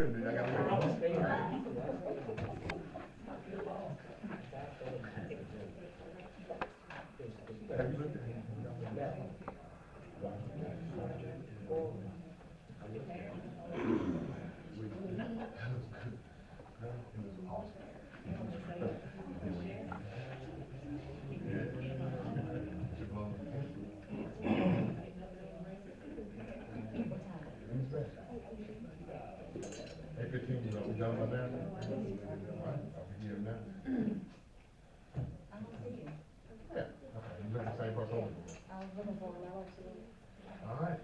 good. I gotta wait. Have you looked at him? Hey, 15, you know, we done by now? All right, I'll be here now. Yeah, okay, you look the same person over there. I was looking for him, I don't see him. All right.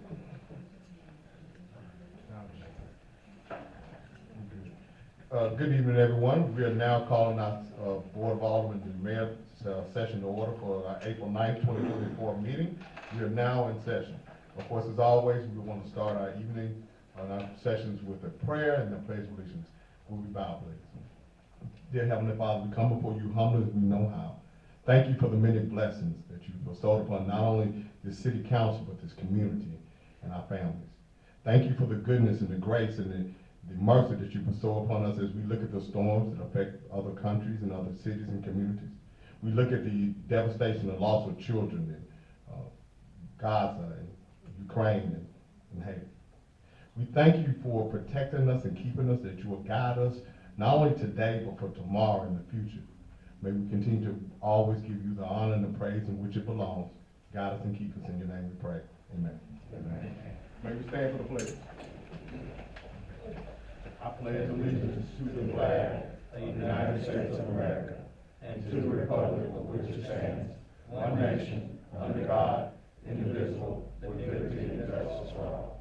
Good evening, everyone. We are now calling our Board of Aldermen and Mayor session to order for our April 9th, 2024 meeting. We are now in session. Of course, as always, we want to start our evening our sessions with a prayer and the pledge of allegiance. Will we bow, please? Dear Heavenly Father, we come before you humbly as we know how. Thank you for the many blessings that you bestowed upon not only this city council, but this community and our families. Thank you for the goodness and the grace and the mercy that you bestow upon us as we look at the storms that affect other countries and other cities and communities. We look at the devastation and loss of children in Gaza and Ukraine and Haiti. We thank you for protecting us and keeping us, that you will guide us not only today, but for tomorrow and the future. May we continue to always give you the honor and the praise in which it belongs. Guide us and keep us. In your name we pray. Amen. Amen. May we stand for the pledge. I pledge allegiance to the flag of the United States of America and to the republic for which it stands, one nation, under God, indivisible, with liberty and justice for all.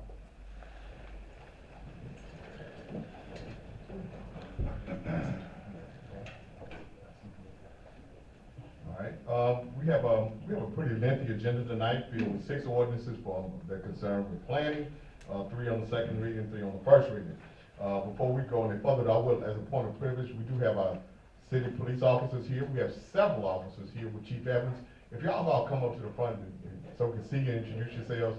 All right, we have a pretty lengthy agenda tonight, filled with 6 ordinances that concern with planning, 3 on the second reading, 3 on the first reading. Before we go any further, I will, as a point of privilege, we do have our city police officers here. We have several officers here with Chief Evans. If y'all all come up to the front so we can see you and introduce yourselves.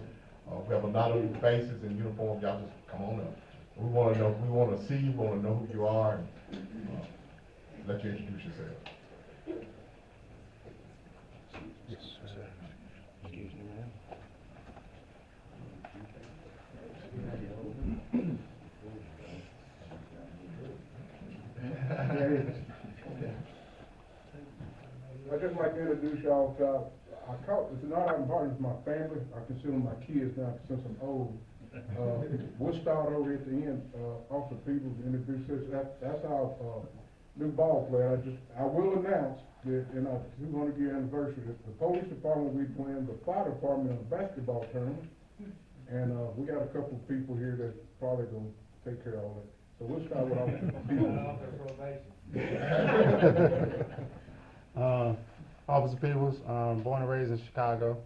We have a lot of faces in uniform. Y'all just come on up. We want to know. We want to see you. We want to know who you are. And, let you introduce yourself. Yes, sir. Excuse me, ma'am. I'd just like to introduce y'all to, it's not I'm partners with my family. I consider them my kids now since I'm old. We'll start over at the end. Officer Peebles introduce us. That's our new ball player. I will announce that in our 200-year anniversary, the police department will be playing the fire department in a basketball tournament, and we got a couple of people here that probably gonna take care of all that. So we'll start with Officer Peebles, born and raised in Chicago,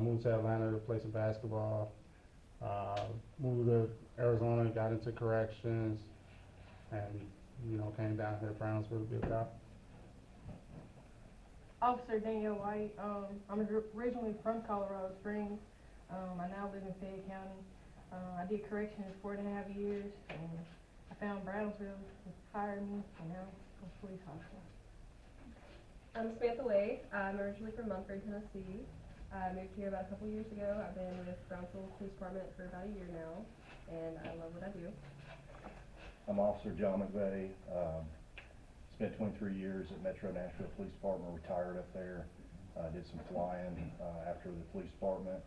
moved to Atlanta to play some basketball, moved to Arizona, got into corrections, and came down here to Brownsville to be a cop. Officer Danielle White, I'm originally from Colorado Springs. I now live in Fayette County. I did corrections 4.5 years, and I found Brownsville hired me, and now I'm a police officer. I'm Samantha Wade. I'm originally from Munford, Tennessee. I moved here about a couple years ago. I've been with Brownsville Police Department for about a year now, and I love what I do. I'm Officer John McVeigh. Spent 23 years at Metro Nashville Police Department, retired up there. Did some flying after the police department.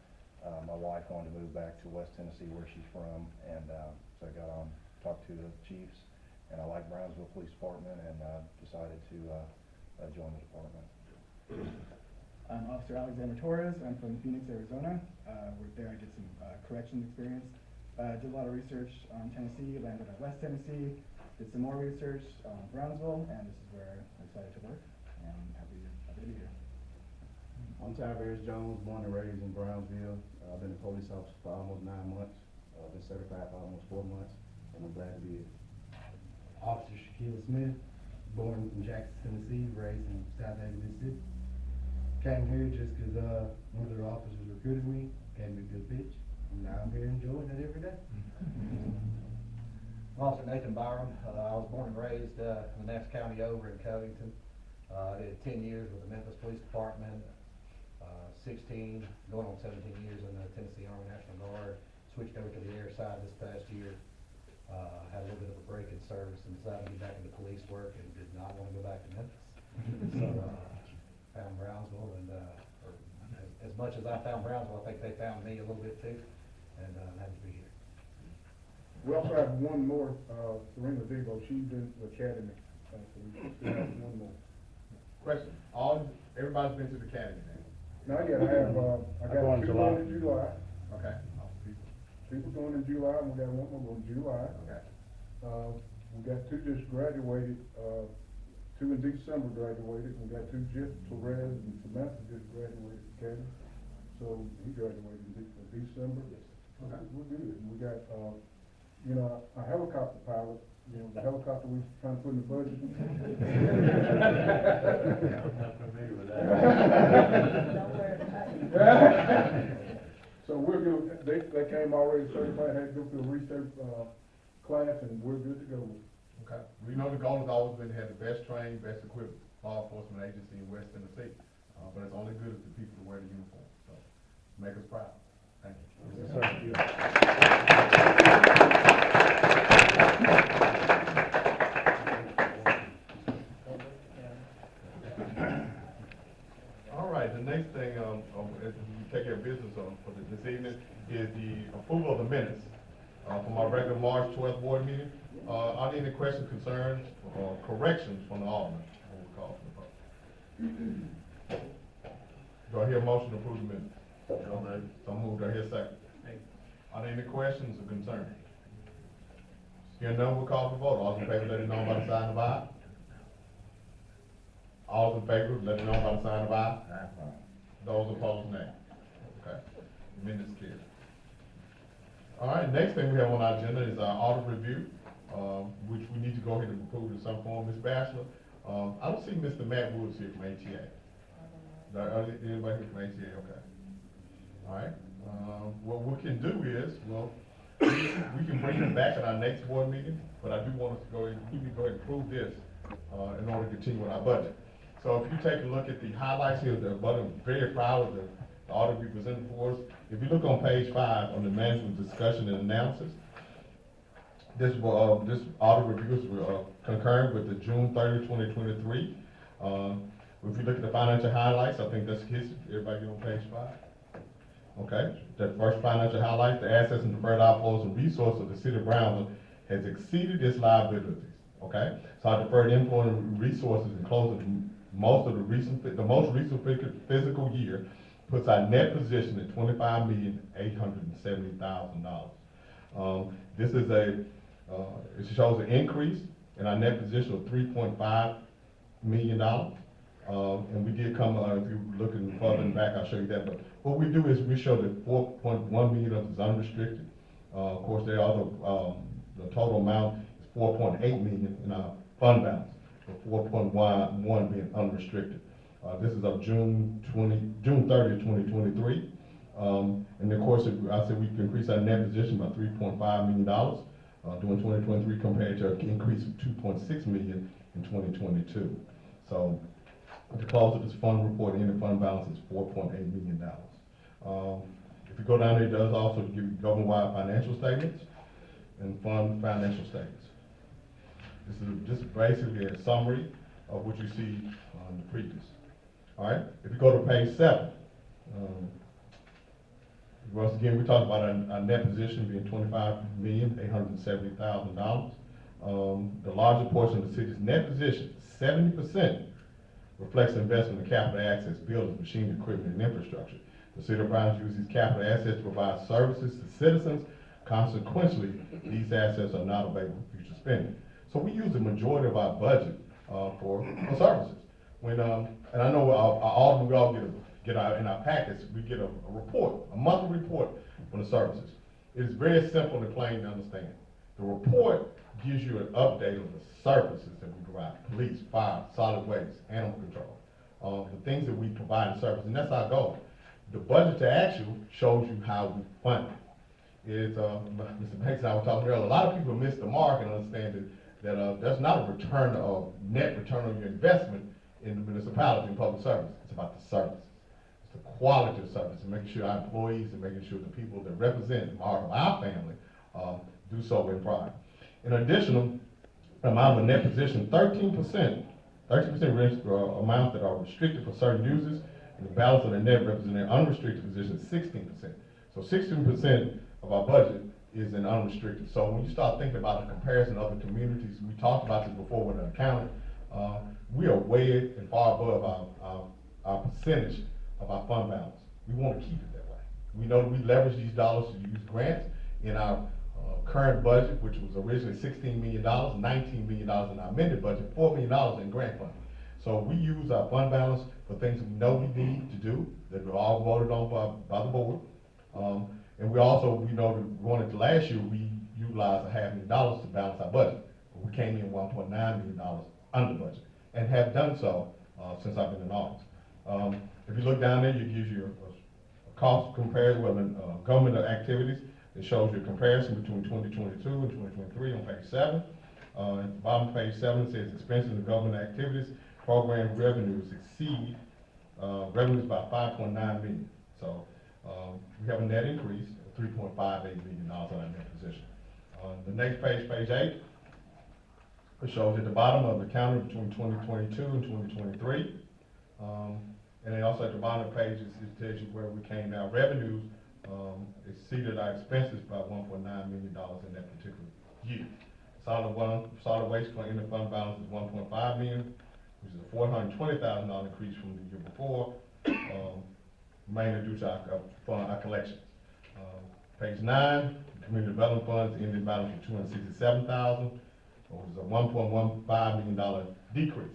My wife wanted to move back to West Tennessee where she's from, and so I got on, talked to the chiefs, and I like Brownsville Police Department, and decided to join the department. I'm Officer Alexander Torres. I'm from Phoenix, Arizona. There I did some corrections experience. Did a lot of research on Tennessee, landed at West Tennessee, did some more research on Brownsville, and this is where I decided to work, and I'm happy to be here. I'm Tyrese Jones, born and raised in Brownsville. I've been a police officer for almost 9 months. I've been certified for almost 4 months, and I'm glad to be here. Officer Shaquille Smith, born in Jackson, Tennessee, raised in South Haven, Mississippi. Came here just because one of their officers recruited me, gave me a good pitch, and now I'm here enjoying it every day. Officer Nathan Byram. I was born and raised in the next county over in Covington. I did 10 years with the Memphis Police Department, 16, going on 17 years in the Tennessee Army National Guard. Switched over to the air side this past year. Had a little bit of a break in service and decided to get back into police work and did not want to go back to Memphis. So found Brownsville, and as much as I found Brownsville, I think they found me a little bit too, and I'm happy to be here. We also have one more, Serena Debo, she's in the academy, so we still have one more. Question, everybody's been to the academy now? Not yet, I go in got two July. going in July, Okay. people going in July, and we got one more going in July. Okay. We got two just graduated, two in December graduated, we got two just, Perez and Samantha just graduated from academy. So he graduated in December. Okay. We're good, we got, a helicopter pilot, the helicopter we trying to put in the budget. I'm not familiar with that. Don't worry about it. So we're good, they came already certified, had to go through a research, class, and we're good to go. Okay. We know the goal has always been to have the best trained, best equipped law enforcement agency in West Tennessee. But it's only good if the people wear the uniform, so make us proud. Thank you. Yes, sir. All right, the next thing, as we take care of business for this evening is the approval of the minutes from our regular March 12th board meeting. Are there any questions, concerns, or corrections from the alderman? What we call for the vote. Do I hear a motion to approve the minutes? So moved. Do I hear a second? Are there any questions or concerns? Hearing none, we'll call for vote. All those in favor, let it know by the sign of aye. All those in favor, let it know by the sign of aye. Those opposed, nay. Okay, minutes carried. All right, next thing we have on our agenda is our audit review, which we need to go ahead and approve in some form. Ms. Bachelor, I don't see Mr. Matt Woods here from ATA. Anybody here from ATA? Okay. All right. What we can do is, we can bring him back at our next board meeting, but I do want us to go ahead and approve this in order to continue with our budget. So if you take a look at the highlights here, I'm very proud of the audit we presented for us. If you look on page 5 on the management discussion and analysis, this audit review is concurrent with the June 30, 2023. If you look at the financial highlights, I think that's his. Everybody get on page 5. Okay, the first financial highlight, the assets and deferred outflows and resources of the city of Brownsville has exceeded its liabilities. Okay, so our deferred inflow and resources in closing the most recent fiscal year puts our net position at $25,870,000. This is it shows an increase in our net position of $3.5 million. And we did come, if you're looking further back, I'll show you that. But what we do is we show that $4.1 million of it is unrestricted. Of course, the total amount is $4.8 million in our fund balance, with $4.1 being unrestricted. This is of June 30, 2023. And of course, I said we can increase our net position by $3.5 million during 2023 compared to an increase of $2.6 million in 2022. So the close of this fund report in the fund balance is $4.8 million. If you go down there, it does also give you government-wide financial statements and fund financial statements. This is just basically a summary of what you see on the previous. All right, if you go to page 7, once again, we talked about our net position being $25,870,000. The larger portion of the city's net position, 70%, reflects investment in capital assets, buildings, machinery, equipment, and infrastructure. The city of Brownsville uses capital assets to provide services to citizens. Consequently, these assets are not available for future spending. So we use the majority of our budget for services. When and I know we all get in our packets, we get a report, a monthly report on the services. It is very simple and plain to understand. The report gives you an update of the services that we provide: police, fire, solid waste, animal control, the things that we provide in service, and that's our goal. The budget to actual shows you how we fund it. is, Mr. Banks and I were talking earlier, a lot of people miss the mark and understand that there's not a return of net return on your investment in the municipality and public service. It's about the service. It's the quality of service and making sure our employees and making sure the people that represent our family do so with pride. In addition, amount of net position, 13% amounts that are restricted for certain uses, and the balance of the net representing unrestricted positions is 16%. So 16% of our budget is in unrestricted. So when you start thinking about the comparison of other communities, we talked about this before with an accountant, we are way and far above our percentage of our fund balance. We want to keep it that way. We know that we leverage these dollars to use grants in our current budget, which was originally $16 million, $19 million in our amended budget, $4 million in grant funding. So we use our fund balance for things we know we need to do, that were all voted on by the board. And we know that going into last year, we utilized $500,000 to balance our budget. We came in $1.9 million under budget, and have done so since I've been in office. If you look down there, it gives you a cost comparison with government activities. It shows you a comparison between 2022 and 2023 on page 7. At the bottom of page 7, it says expenses and government activities, program revenues exceed revenues by $5.9 million. So we have a net increase of $3.58 million on our net position. The next page, page 8, it shows at the bottom of the county between 2022 and 2023. And then also at the bottom of the page, it tells you where we came out. Revenues exceeded our expenses by $1.9 million in that particular year. Solid waste in the fund balance is $1.5 million, which is a $420,000 increase from the year before, mainly due to our collections. Page 9, community development funds ended balance with $267,000, which is a $1.15 million decrease.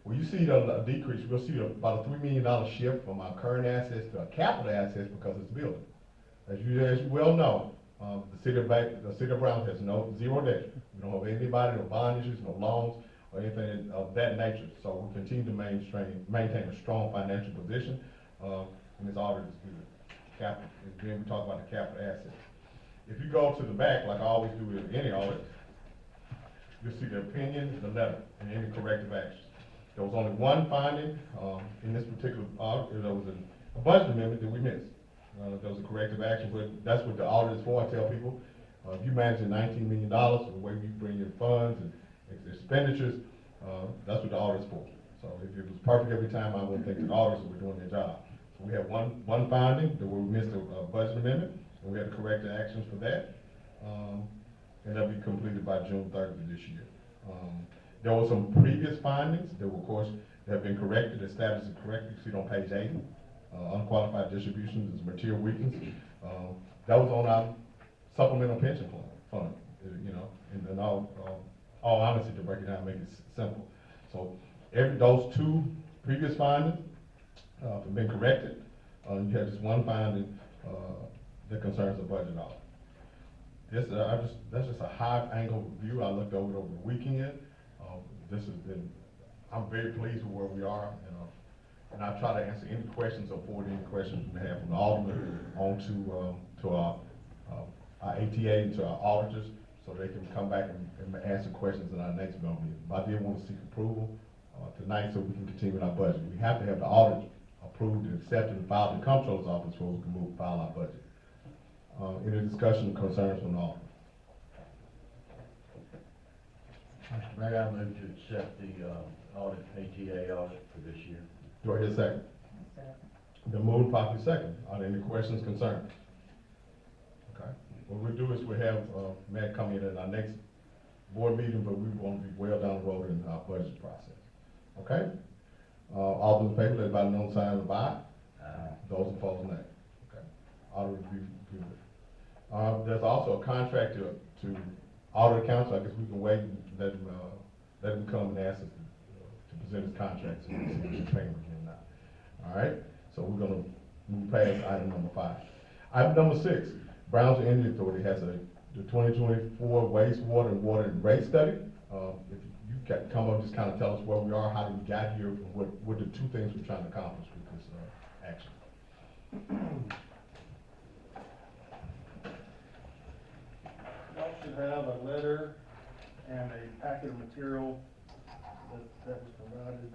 When you see the decrease, we'll see about a $3 million shift from our current assets to our capital assets because it's building. As you well know, the city of Brownsville has zero debt. We don't have anybody, no bond issues, no loans, or anything of that nature. So we continue to maintain a strong financial position, and this audit is good. Capital, again, we talk about the capital assets. If you go to the back, like I always do with any audit, you'll see the opinion, the letter, and any corrective actions. There was only one finding in this particular audit. There was a budget amendment that we missed. There was a corrective action, but that's what the audit is for. I tell people, if you manage $19 million, the way we bring in funds and expenditures, that's what the audit is for. So if it was perfect every time, I wouldn't think the auditors were doing their job. So we have one finding that we missed a budget amendment, and we had to correct the actions for that. And that'll be completed by June 30th of this year. There were some previous findings that were, of course, that have been corrected, the status is corrected. You see it on page 80. Unqualified distributions is material weakness. That was on our supplemental pension fund, you know, and all honesty, to break it down, make it simple. So those two previous findings have been corrected. You have just one finding that concerns the budget audit. That's just a high angle view. I looked over it over the weekend. I'm very pleased with where we are, and I try to answer any questions or forward any questions we have from the alderman on to our ATA and to our auditors, so they can come back and answer questions in our next bill meeting. But I did want to seek approval tonight so we can continue with our budget. We have to have the audit approved and accepted and filed in the comptroller's office before we can file our budget. Any discussion or concerns from the alderman? Mr. Mayor, I move to accept the audit, ATA audit for this year. Do I hear a second? Then moved properly second. Are there any questions, concerns? Okay. What we'll do is we'll have Matt come in at our next board meeting, but we want to be well down the road in our budget process. Okay? All those in favor, let everybody know sign of aye. Those opposed, nay. Okay. Audit review good. There's also a contract to audit accounts, so I guess we can wait and let him come and ask us to present his contract so we can see his payment again now. All right? So we're going to move past item number 5. Item number 6, Brownsville Energy Authority has the 2024 wastewater and water rate study. If you can come up, just kind of tell us where we are, how did we get here, and what the two things we're trying to accomplish with this action. should have a letter and a packet of material that was provided.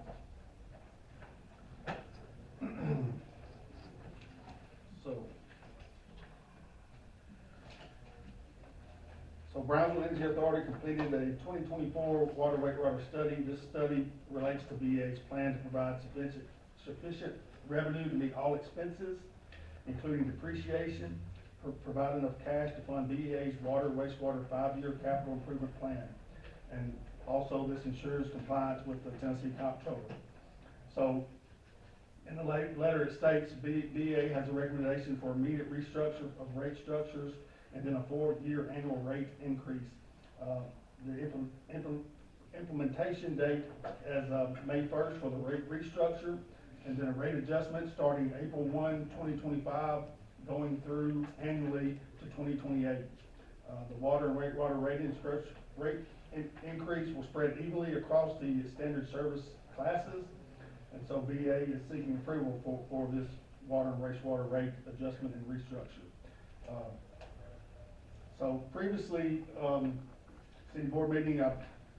So Brownsville Energy Authority completed a 2024 water wastewater study. This study relates to BA's plan to provide sufficient revenue to meet all expenses, including depreciation, provide enough cash to fund BEA's water wastewater 5-year capital improvement plan. And also this ensures compliance with the Tennessee Comptroller. So in the letter it states BEA has a recommendation for immediate restructure of rate structures and then a 4-year annual rate increase. The implementation date as of May 1st for the rate restructure, and then a rate adjustment starting April 1, 2025, going through annually to 2028. The water and wastewater rate increase will spread evenly across the standard service classes, and so BA is seeking approval for this water and wastewater rate adjustment and restructure. So previously, city board meeting,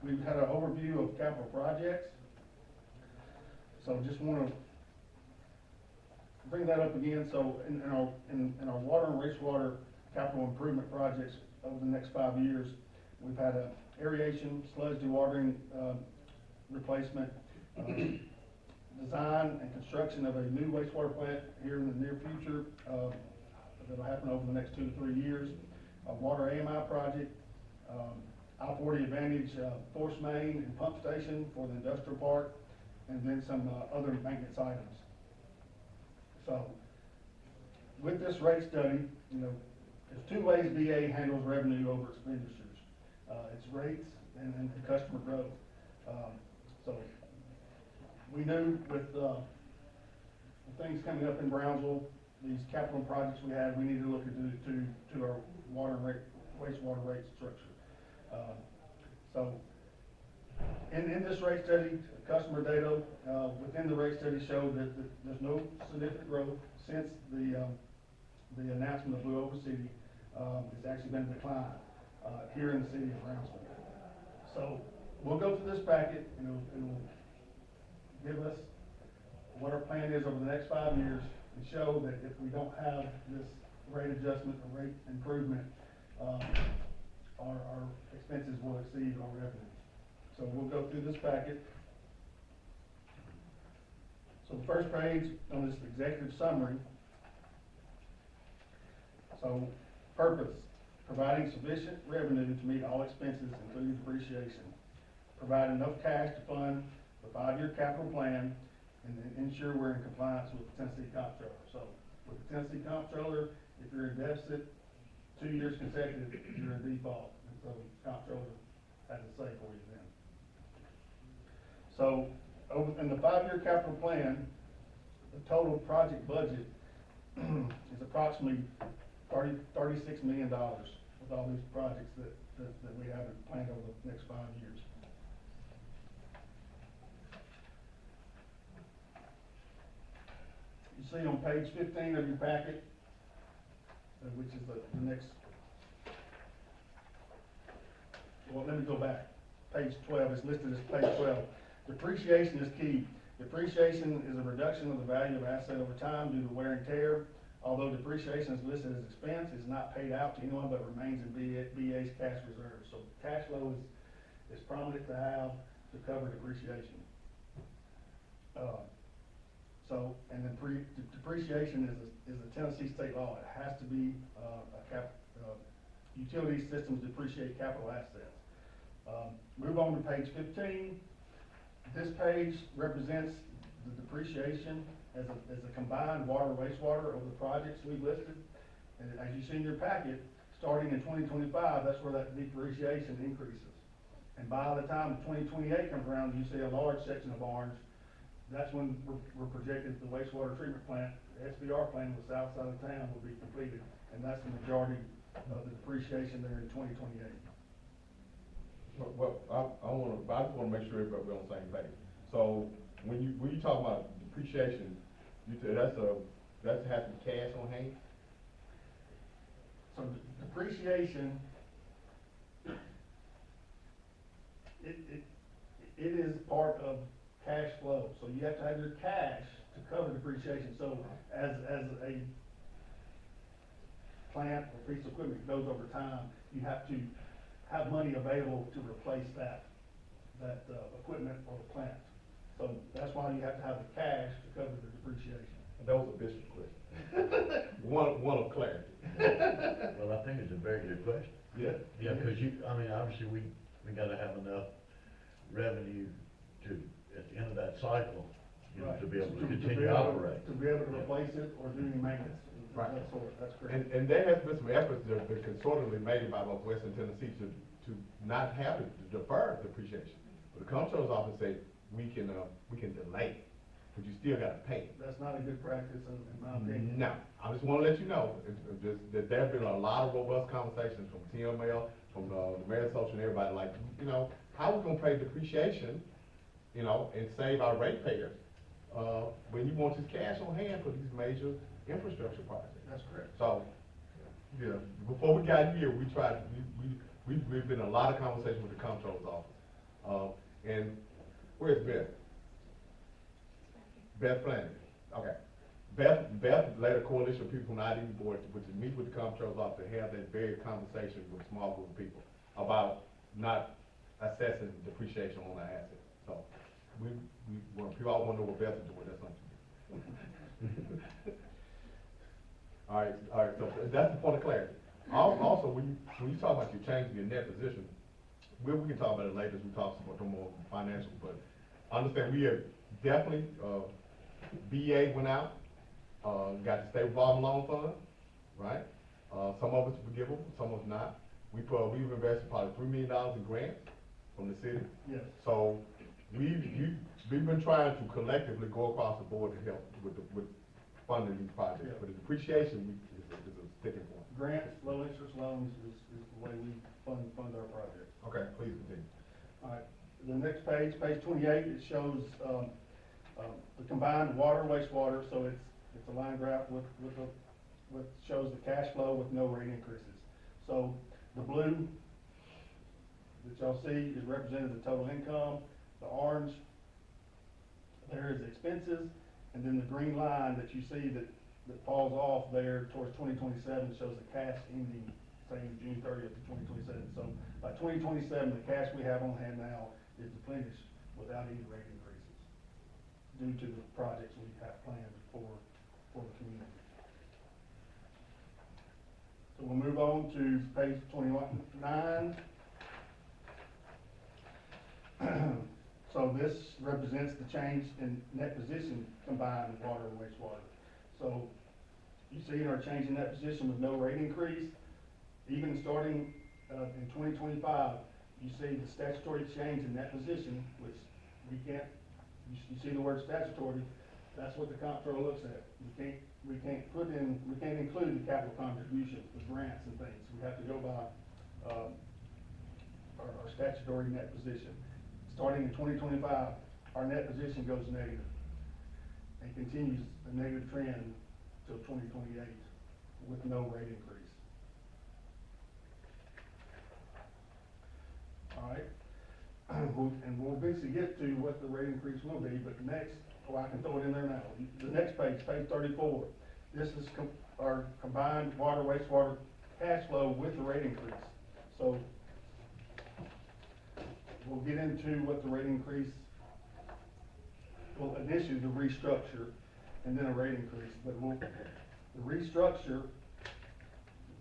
we've had an overview of capital projects. So just want to bring that up again. So in our water and wastewater capital improvement projects over the next 5 years, we've had a aeration, sludge dewatering replacement, design and construction of a new wastewater plant here in the near future that'll happen over the next 2 to 3 years. A water AMI project, I-40 Advantage force main and pump station for the industrial park, and then some other maintenance items. So with this rate study, there's 2 ways BA handles revenue over expenditures. It's rates and customer growth. So we knew with things coming up in Brownsville, these capital projects we had, we need to look to our water and wastewater rate structure. So in this rate study, customer data within the rate study showed that there's no significant growth since the announcement of Blue Oval City. It's actually been a decline here in the city of Brownsville. So we'll go through this packet, and it'll give us what our plan is over the next 5 years, and show that if we don't have this rate adjustment or rate improvement, our expenses will exceed our revenue. So we'll go through this packet. So the first page on this executive summary. So purpose, providing sufficient revenue to meet all expenses, including depreciation. Provide enough cash to fund the 5-year capital plan, and then ensure we're in compliance with the Tennessee Comptroller. So with the Tennessee Comptroller, if you're in deficit 2 years consecutive, you're in default. And so the Comptroller has a say for you then. So in the 5-year capital plan, the total project budget is approximately $36 million with all these projects that we have planned over the next 5 years. You see on page 15 of your packet, which is the next, well, let me go back. Page 12 is listed as page 12. Depreciation is key. Depreciation is a reduction of the value of asset over time due to wear and tear. Although depreciation is listed as expense, it is not paid out to anyone but remains in BA's cash reserve. So cash flow is prominent to have to cover depreciation. And then depreciation is a Tennessee state law. It has to be utility systems depreciate capital assets. Move on to page 15. This page represents the depreciation as a combined water wastewater of the projects we've listed. And as you see in your packet, starting in 2025, that's where that depreciation increases. And by the time 2028 comes around, you see a large section of orange. That's when we're projected the wastewater treatment plant, the SBR plant on the south side of town will be completed. And that's the majority of the depreciation there in 2028. Well, I just wanna make sure everybody we're on the same page. So when you talk about depreciation, you say that has to be cash on hand? So depreciation it is part of cash flow, so you have to have your cash to cover depreciation. So as a plant or piece of equipment goes over time, you have to have money available to replace that equipment or plant. So that's why you have to have the cash to cover the depreciation. And that was a Bishop question. One of clarity. Well, I think it's a very good question. Yeah. Yeah, because I mean, obviously, we gotta have enough revenue to, at the end of that cycle, you know, Right. to be able to be continue to able operate. To be able to replace it or do any maintenance, Right. that sort, that's correct. And there has been some efforts that have been concertedly made by both Western Tennessee to not have it, to defer depreciation. But the comptroller's office said, we can delay, but you still gotta pay. That's not a good practice in my opinion. No, I just wanna let you know, that there've been a lot of robust conversations from TML, from the mayor's social and everybody, like, you know, how we gonna pay depreciation, you know, and save our ratepayers, when you want this cash on hand for these major infrastructure projects. That's correct. So, yeah, before we got here, we tried, we've been in a lot of conversation with the comptroller's office. And where's Beth? Beth Flanagan, okay. Beth led a coalition of people from the ID board, which is meet with the comptroller's office to have that very conversation with a small group of people about not assessing depreciation on our assets. So, when people all wanna know what Beth is doing, that's something. All right, so that's the point of clarity. Also, when you talk about you changing your net position, we can talk about it later as we talk about some more financial, but understand we have definitely, BA went out, got the state revolving loan fund, right? Some of it's forgivable, some of it's not. We've invested probably $3 million in grants from the city. Yes. So, we've been trying to collectively go across the board to help with funding these projects, Yeah. but the depreciation is a sticking point. Grants, low interest loans is the way we fund our projects. Okay, please continue. All right, the next page, page 28, it shows, the combined water, wastewater, so it's a line graph with shows the cash flow with no rate increases. So the blue that y'all see is represented the total income, the orange, there is expenses, and then the green line that you see that falls off there towards 2027 shows the cash ending, saying June 30th to 2027. So by 2027, the cash we have on hand now is depleted without any rate increases due to the projects we have planned for the community. So we'll move on to page 29. So this represents the change in net position combined with water and wastewater. So you see our change in net position with no rate increase. Even starting in 2025, you see the statutory change in net position, which we can't, you see the word statutory, that's what the comptroller looks at. We can't include the capital contribution, the grants and things. We have to go by our statutory net position. Starting in 2025, our net position goes negative and continues a negative trend till 2028 with no rate increase. All right, and we'll eventually get to what the rate increase will be, but next, I can throw it in there now. The next page, page 34, this is our combined water, wastewater cash flow with the rate increase. So we'll get into what the rate increase, well, initially the restructure and then a rate increase, but the restructure,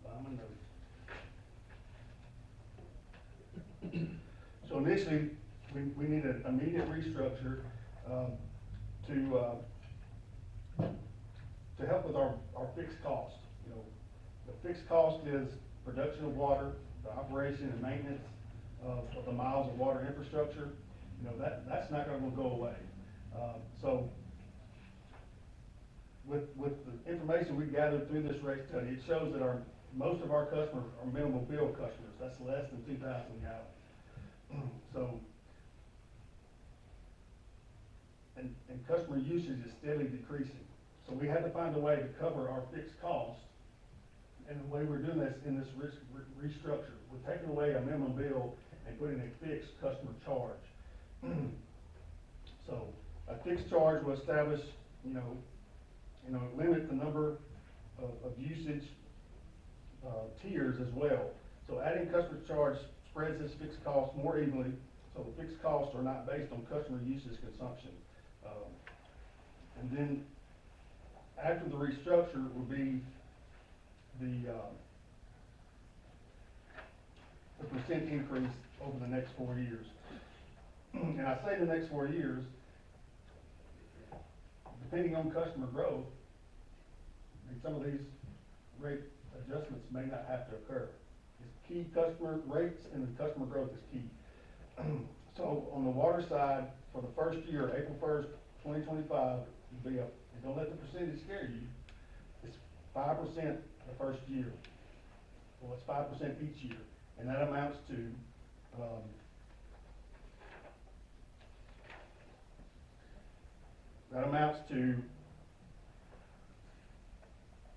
find my notes. So initially, we need an immediate restructure to help with our fixed cost. You know, the fixed cost is production of water, the operation and maintenance of the miles of water infrastructure. You know, that's not going to go away. So with the information we gathered through this rate study, it shows that most of our customers are minimal bill customers. That's less than 2,000 gallons. So, and customer usage is steadily decreasing. So we had to find a way to cover our fixed cost. And the way we're doing this in this restructure, we're taking away a minimum bill and put in a fixed customer charge. So, a fixed charge will establish, limit the number of usage, tiers as well. So adding customer charge spreads this fixed cost more evenly, so the fixed costs are not based on customer usage consumption. And then, after the restructure will be the percent increase over the next 4 years. And I say the next 4 years, depending on customer growth, and some of these rate adjustments may not have to occur. It's key, customer rates and the customer growth is key. So on the water side, for the first year, April 1st, 2025, will be and don't let the percentage scare you, it's 5% the first year. Well, it's 5% each year, and that amounts to,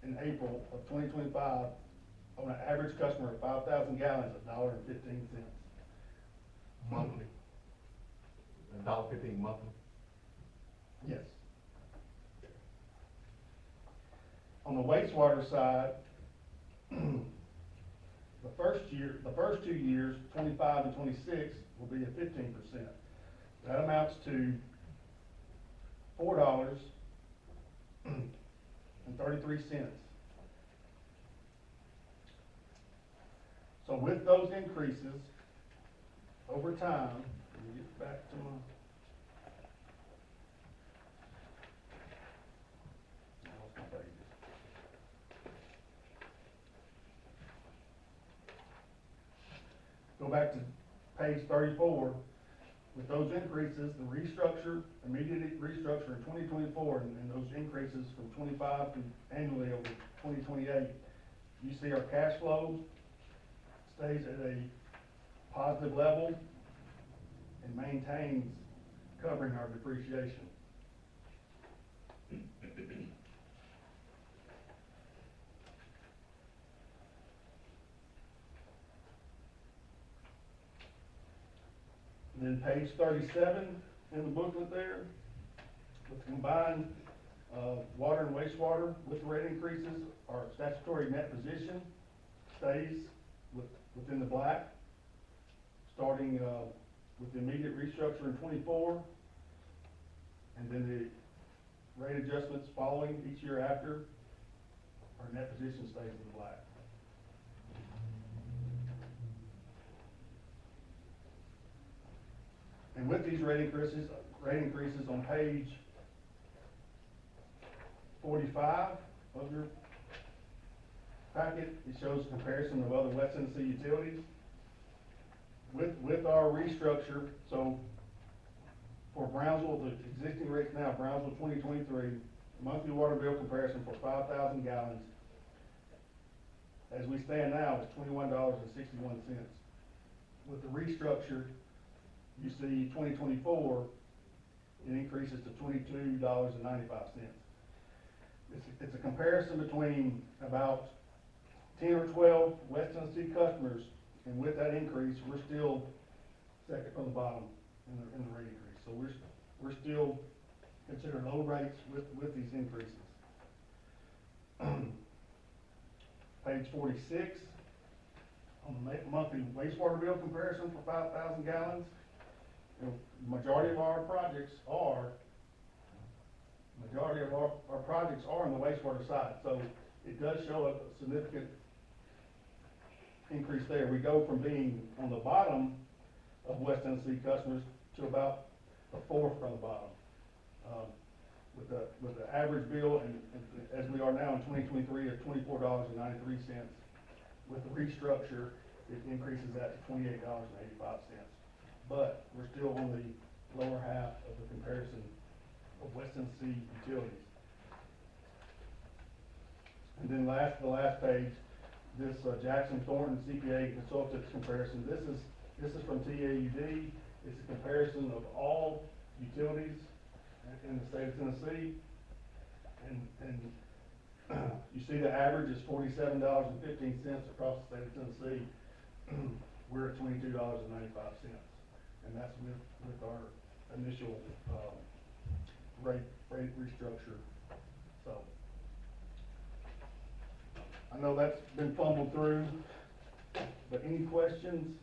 in April of 2025, on an average customer of 5,000 gallons, $1.15. Monthly. $1.15 monthly. Yes. On the wastewater side, the first 2 years, 25 and 26, will be at 15%. That amounts to $4.33. So with those increases, over time, let me get back to my. Go back to page 34. With those increases, the restructure, immediate restructure in 2024, and those increases from 25 to annually over 2028, you see our cash flow stays at a positive level and maintains covering our depreciation. And then page 37 in the booklet there, with combined water and wastewater with rate increases, our statutory net position stays within the black, starting with the immediate restructure in 24, and then the rate adjustments following each year after, our net position stays in the black. And with these rate increases on page 45 of your packet, it shows a comparison of other West Tennessee utilities. With our restructure, so for Brownsville, the existing rates now, Brownsville 2023, monthly water bill comparison for 5,000 gallons, as we stand now, is $21.61. With the restructure, you see 2024, it increases to $22.95. It's a comparison between about 10 or 12 West Tennessee customers, and with that increase, we're still second from the bottom in the rate increase. So we're still considered low rates with these increases. Page 46, on the monthly wastewater bill comparison for 5,000 gallons, majority of our projects are on the wastewater side, so it does show a significant increase there. We go from being on the bottom of West Tennessee customers to about a fourth from the bottom. With the average bill, and as we are now in 2023 at $24.93. With the restructure, it increases that to $28.85. But we're still on the lower half of the comparison of West Tennessee utilities. And then the last page, this Jackson Thornton CPA consultants comparison. This is from TAUD. It's a comparison of all utilities in the state of Tennessee, and you see the average is $47.15 across the state of Tennessee. we're at $22.95, and that's with our initial, rate restructure, so. I know that's been fumbled through, but any questions,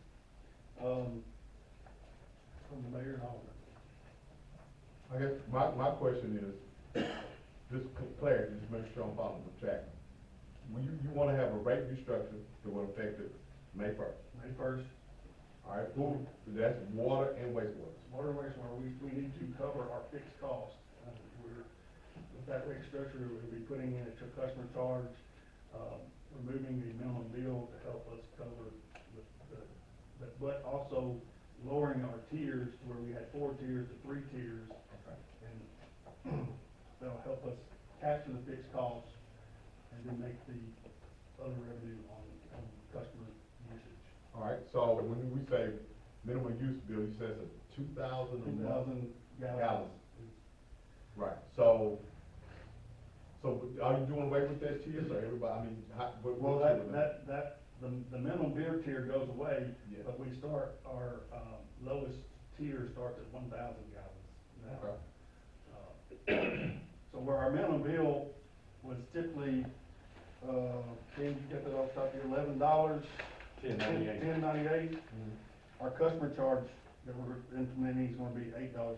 from the mayor and alderman? I guess my question is, just clarity, just make sure I'm following the track. When you wanna have a rate restructure that will affect it May first. May first, All right, who, that's water and wastewater. water and wastewater, we need to cover our fixed costs. With that rate structure, we'll be putting in a customer charge, removing the minimum bill to help us cover but also lowering our tiers to where we had 4 tiers to 3 tiers. Okay. And that'll help us capture the fixed costs and then make the other revenue on customer usage. All right, so when we say minimum use bill, you said it's a 2,000 2,000 gallons. gallons. Right, so are you doing away with that tiers or everybody, I mean, Well, the minimum beer tier goes away, Yeah. but we start, our, lowest tier starts at 1,000 gallons now. Okay. So where our minimum bill was typically, can you get that off the top of your $11? $10.98. $10.98. Our customer charge that we're implementing is gonna be $8.25.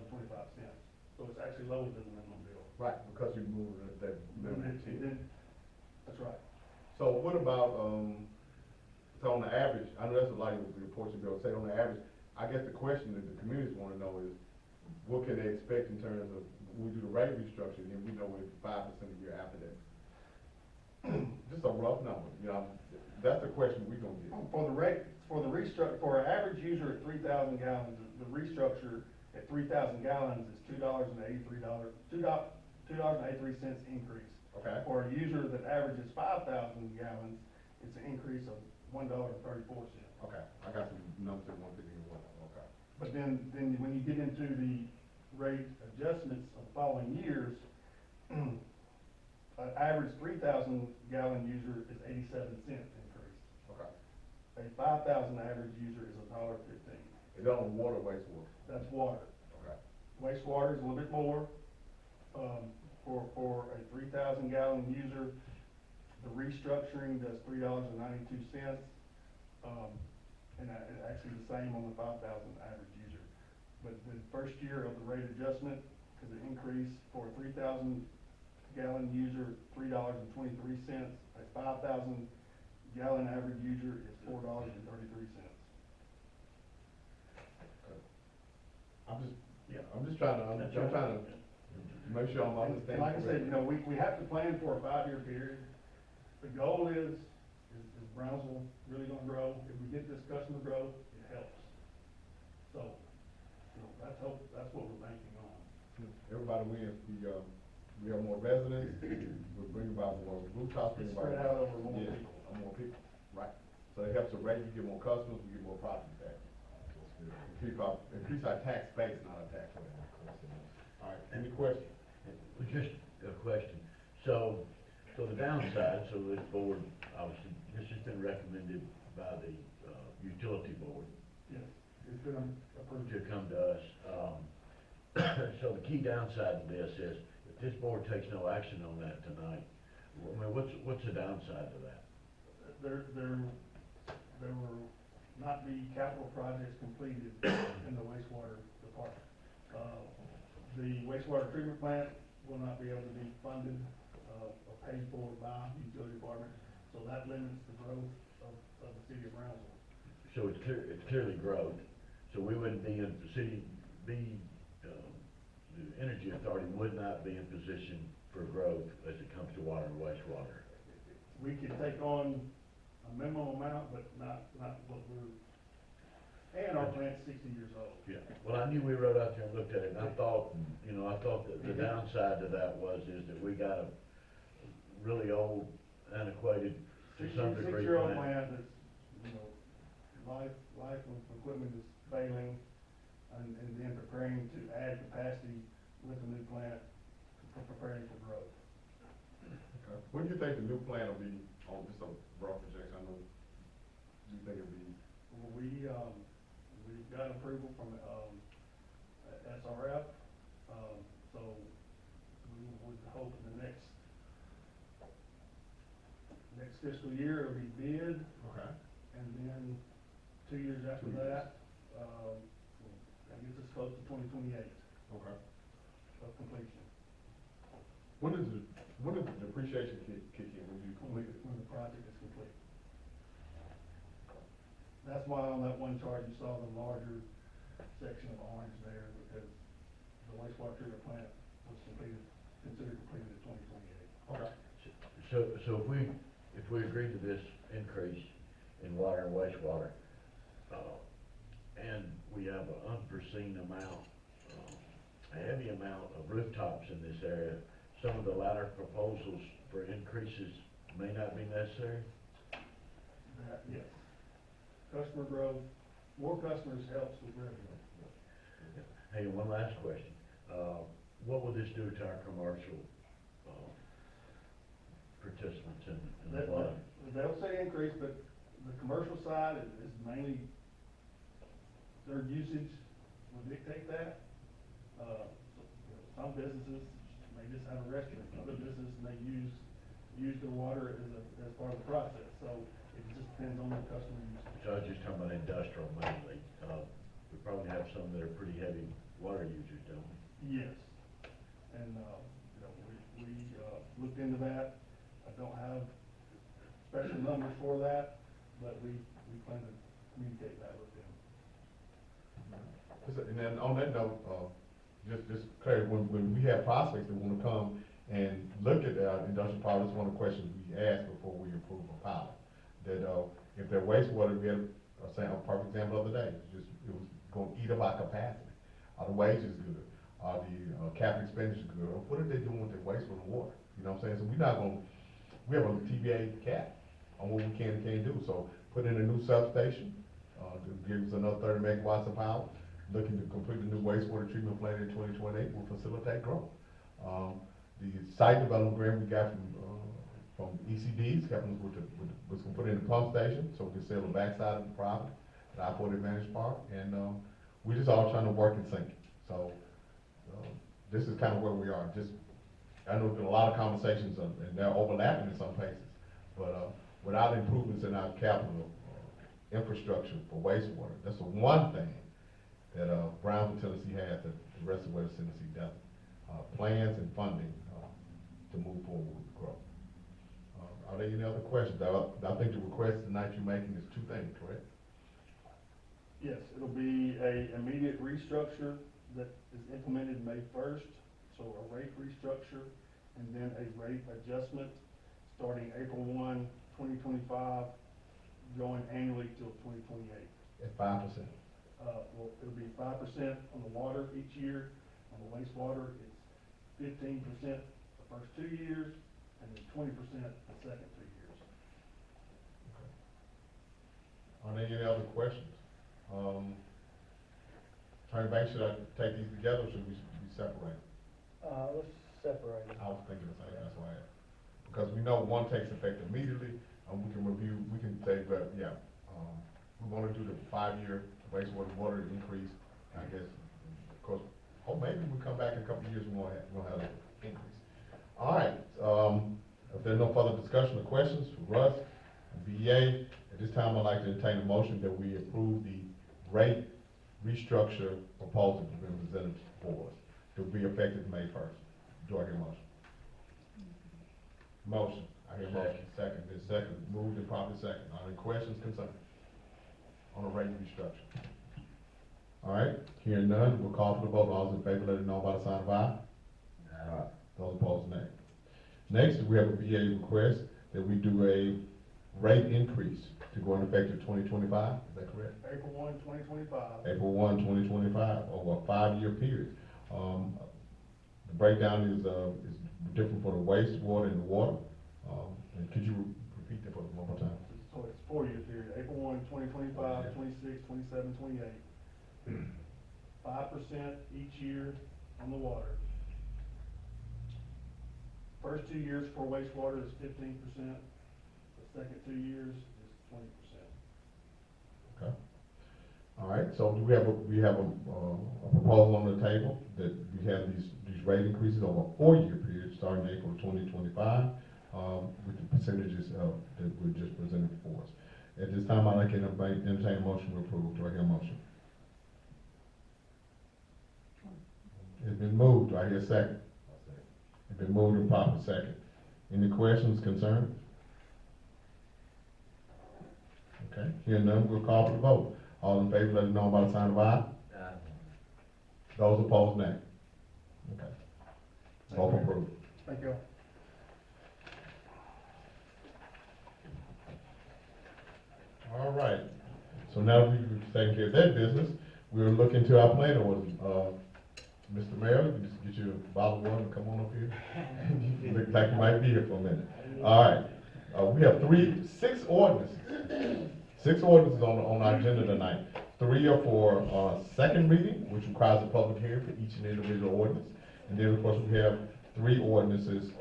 So it's actually lower than the minimum bill. Right, because you moved that minimum tier. That's right. So what about, so on the average, I know that's a lot of the reports you go, say on the average, I guess the question that the communities wanna know is, what can they expect in terms of, when we do the rate restructure, and we know it's 5% a year after that? Just a rough number, you know, that's the question we gonna get. For the restructure, for an average user at 3,000 gallons, the restructure at 3,000 gallons is $2.83 increase. Okay. For a user that averages 5,000 gallons, it's an increase of $1.34. Okay, I got some numbers that want to be one, okay. But then when you get into the rate adjustments of the following years, an average 3,000 gallon user is 87 cent increase. Okay. A 5,000 average user is $1.15. Is that on water, wastewater? That's water. Okay. Wastewater is a little bit more. For a 3,000 gallon user, the restructuring does $3.92. And actually the same on the 5,000 average user. But the first year of the rate adjustment, because the increase for a 3,000 gallon user, $3.23. A 5,000 gallon average user is $4.33. I'm just trying to, make sure I'm And understanding. like I said, you know, we have to plan for a 5-year period. The goal is Brownsville really gonna grow? If we get this customer growth, it helps. So, you know, that's what we're banking on. Everybody wins, we have more residents, we bring about more rooftops, bring It's about. spread out over more Yeah, people. more people, right. So it helps the rate, you get more customers, we get more property tax. Increase our tax base, not our tax rate. All right, any questions? Just a question. So the downside, so this board, obviously, this has been recommended by the, utility board Yes, it's been approved. to come to us. So the key downside of this is, if this board takes no action on that tonight, I mean, what's the downside to that? There will not be capital projects completed in the wastewater department. The wastewater treatment plant will not be able to be funded, or paid for by the utility department, so that limits the growth of the city of Brownsville. So it's clearly growth, so we wouldn't be in, the energy authority would not be in position for growth as it comes to water and wastewater. We could take on a minimum amount, but not what and our plant's 60 years old. Yeah, well, I knew we rode out there and looked at it, and I thought that the downside to that is that we got a really old, antiquated, to some degree, Six-year-old plant. plant that's, you know, life of equipment is failing, and then preparing to add capacity with the new plant, preparing for growth. Okay. When do you think the new plan will be, on just a rough projection, I know, you think it'll be? we've got approval from, SRF, so we would hope in the next fiscal year it'll be bid, Okay. and then 2 years after 2 years. that, that gets us close to 2028 Okay. of completion, When does the depreciation kick in when you complete it? when the project is complete. That's why on that one chart you saw the larger section of orange there, because the wastewater treatment plant was considered completed in 2028. Okay. So if we agree to this increase in water and wastewater, and we have an unforeseen amount, a heavy amount of rooftops in this area, some of the latter proposals for increases may not be necessary? That, yes. Customer growth, more customers helps with revenue. Hey, one last question. What will this do to our commercial, participants in the flood? They'll say increase, but the commercial side is mainly, their usage will dictate that. Some businesses may just have a restaurant, other businesses may use their water as part of the process, so it just depends on the customer usage. So I was just talking about industrial mainly. We probably have some that are pretty heavy water users, don't we? Yes, and, we looked into that. I don't have special numbers for that, but we plan to communicate that with them. And then on that note, just clarify, when we have prospects that wanna come and look at our industrial pilot, that's one of the questions we ask before we approve a pilot. That, if their wastewater, we had a perfect example the other day, it was gonna eat up our capacity. Are the wages good? Are the, capital expenditures good? Or what are they doing with their wastewater and water? You know what I'm saying? So we have a TBA cap on what we can and can't do. So put in a new substation, to give us another 30 megawatts of power. Looking to complete the new wastewater treatment plant in 2028 will facilitate growth. The site development grant we got from ECDs, helping us was gonna put in the pump station, so we can sell the backside of the property, the I-40 Advantage Park, and, we're just all trying to work in sync. So, this is kind of where we are. I know there's been a lot of conversations, and they're overlapping in some places, but, without improvements in our capital, infrastructure for wastewater, that's the one thing that, Brownsville, Tennessee has that the rest of West Tennessee doesn't. Plans and funding, to move forward with growth. Are there any other questions? I think the request tonight you're making is two things, correct? Yes, it'll be a immediate restructure that is implemented May 1st, so a rate restructure, and then a rate adjustment starting April 1, 2025, going annually till 2028. At 5%. Well, it'll be 5% on the water each year. On the wastewater, it's 15% the first 2 years, and then 20% the second 2 years. Are there any other questions? Attorney Banks, should I take these together, or should we separate? Let's separate it. I was thinking the same, that's why I asked. Because we know one takes effect immediately, and we can review, we can say, but, yeah, we wanna do the 5-year wastewater water increase, I guess, of course, maybe we come back in a couple of years and we'll have an increase. All right, if there's no further discussion or questions for Russ and BEA, at this time I'd like to entertain a motion that we approve the rate restructure proposal from Representative Board to be effective May 1st. Do I hear a motion? Motion. I hear a motion. Second. This second. Moved and properly second. Are there any questions, concerns on the rate restructure? All right, hearing none, we'll call for the vote. All those in favor, let it know by the sign of aye. Aye. Those opposed, nay. Next, we have a VA request that we do a rate increase to go into effect in 2025. Is that correct? April 1, 2025. April 1, 2025, over a 5-year period. The breakdown is different for the wastewater and the water. And could you repeat that for one more time? So it's 4-year period, April 1, 2025, 26, 27, 28. 5% each year on the water. First 2 years for wastewater is 15%. The second 2 years is 20%. Okay. All right, so we have a proposal on the table that we have these rate increases over a 4-year period starting April 2025, with the percentages that were just presented for us. At this time, I'd like to entertain a motion to approve. Do I hear a motion? It's been moved. Do I hear a second? It's been moved and properly second. Any questions, concerns? Okay, hearing none, we'll call for the vote. All in favor, let it know by the sign of aye. Those opposed, nay. Okay. Both approved. Thank you. All right. So now that we've taken care of that business, we'll look into our plan orders. Mr. Mayor, you can just get you a bottle of water and come on up here. You look like you might be here for a minute. All right. We have 6 ordinances. 6 ordinances on our agenda tonight. 3 are for second reading, which requires a public hearing for each and individual ordinance. And then, of course, we have 3 ordinances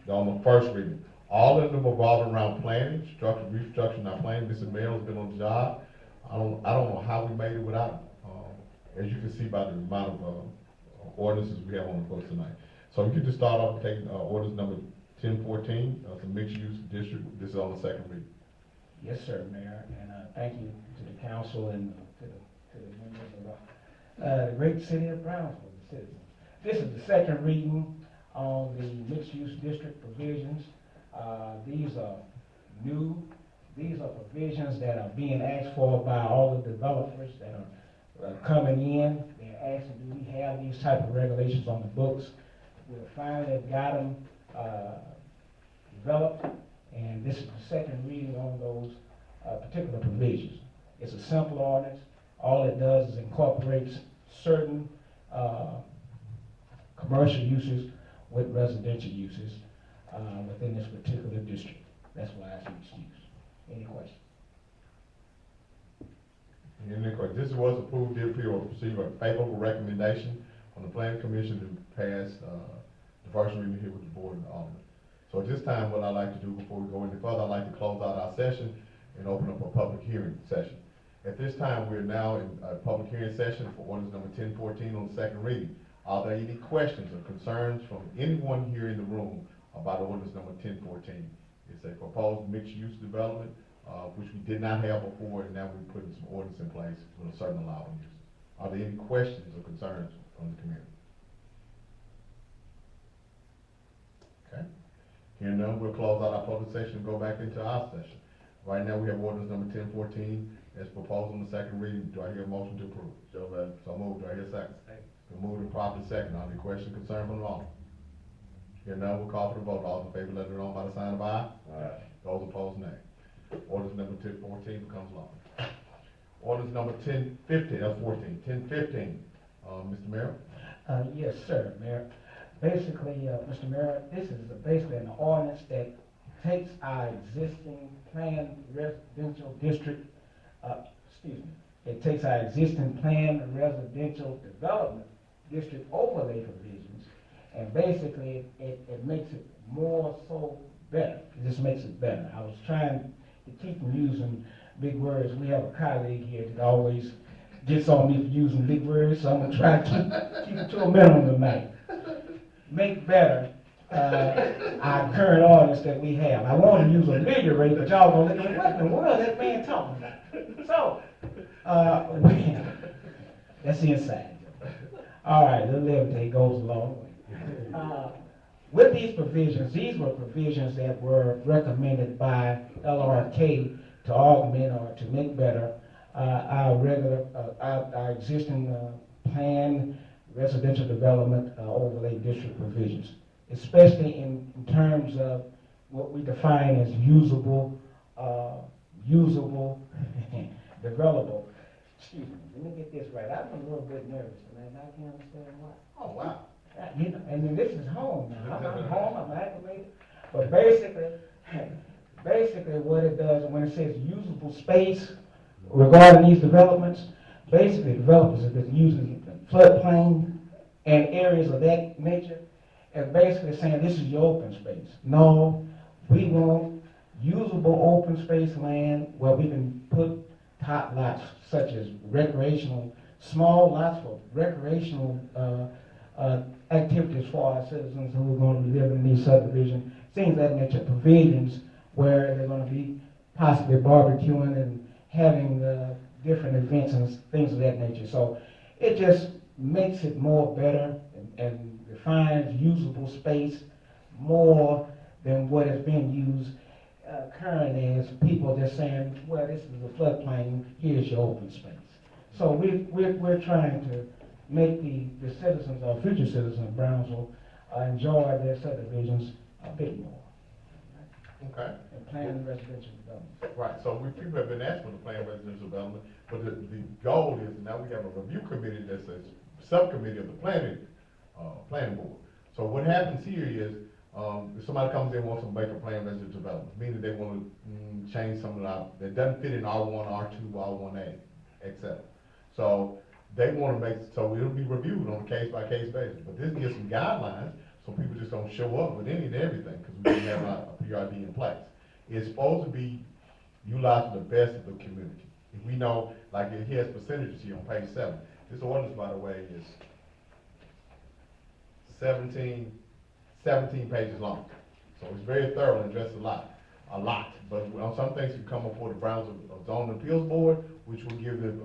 on the first reading. All of them revolve around planning, restructuring our planning. Mr. Mayor has been on the job. I don't know how we made it without, as you can see by the amount of ordinances we have on the books tonight. So we could just start off taking ordinance number 1014, it's a mixed-use district. This is on the second reading. Yes, sir, Mayor, and thank you to the council and to the members of the great city of Brownsville, the citizens. This is the second reading on the mixed-use district provisions. These are provisions that are being asked for by all the developers that are coming in. They're asking, do we have these type of regulations on the books? We'll finally got them developed, and this is the second reading on those particular provisions. It's a simple ordinance. All it does is incorporates certain commercial uses with residential uses within this particular district. That's why it's mixed use. Any questions? Any questions? This was approved, did receive a favorable recommendation on the planning commission to pass the first reading here with the board and aldermen. So at this time, what I'd like to do before we go any further, I'd like to close out our session and open up a public hearing session. At this time, we're now in a public hearing session for ordinance number 1014 on the second reading. Are there any questions or concerns from anyone here in the room about ordinance number 1014? It's a proposed mixed-use development, which we did not have before, and now we're putting some ordinance in place with a certain allowable uses. Are there any questions or concerns from the community? Okay. Hearing none, we'll close out our public session and go back into our session. Right now, we have ordinance number 1014 as proposed on the second reading. Do I hear a motion to approve? So moved. Do I hear a second? Been moved and properly second. Are there any questions, concern from the law? Hearing none, we'll call for the vote. All in favor, let it know by the sign of aye. Aye. Those opposed, nay. Ordinance number 1014 becomes law. Ordinance number 1015, that's 14. 1015, Mr. Mayor? Yes, sir, Mayor. Basically, Mr. Mayor, this is basically an ordinance that takes our existing planned residential district, it takes our existing planned residential development district overlay provisions, and basically it makes it more so better. It just makes it better. I was trying to keep from using big words. We have a colleague here that always gets on me for using big words, so I'm going to try to keep it to a minimum tonight. Make better our current ordinance that we have. I want to use ameliorate, but y'all going to look at what in the world is that man talking about? So, that's the inside. All right, the levity goes a long way. With these provisions, these were provisions that were recommended by LRK to augment or to make better our existing planned residential development overlay district provisions, especially in terms of what we define as usable, developable. Excuse me, let me get this right. I'm a little bit nervous, and I can't understand why. Oh, wow. You know, and then this is home now. I'm home, I'm acclimated. But basically what it does, when it says usable space regarding these developments, basically developers have been using floodplain and areas of that nature, and basically saying this is your open space. No, we want usable open space land where we can put top lots such as recreational, small lots for recreational, activities for our citizens who are gonna be living in these subdivisions, things of that nature, pavilions where they're gonna be possibly barbecuing and having, different events and things of that nature. So it just makes it more better and defines usable space more than what is being used currently as people just saying, well, this is a floodplain, here's your open space. So we're trying to make the citizens, or future citizens of Brownsville, enjoy their subdivisions a bit more. Okay. And plan residential development. Right, so people have been asking for the planned residential development, but the goal is now we have a review committee that's a subcommittee of the planning board. So what happens here is, if somebody comes in and wants to make a planned residential development, meaning they want to change some of that doesn't fit in R1, R2, R1A, etc. So they want to make, so it'll be reviewed on a case-by-case basis, but this gives some guidelines, so people just don't show up with any and everything, because we have a PRD in place. It's supposed to be utilizing the best of the community. If we know, like it has percentages here on page 7. This ordinance, by the way, is 17 pages long. So it's very thorough and addresses a lot. But on some things, you come before the Brownsville Zoning Appeals Board, which will give them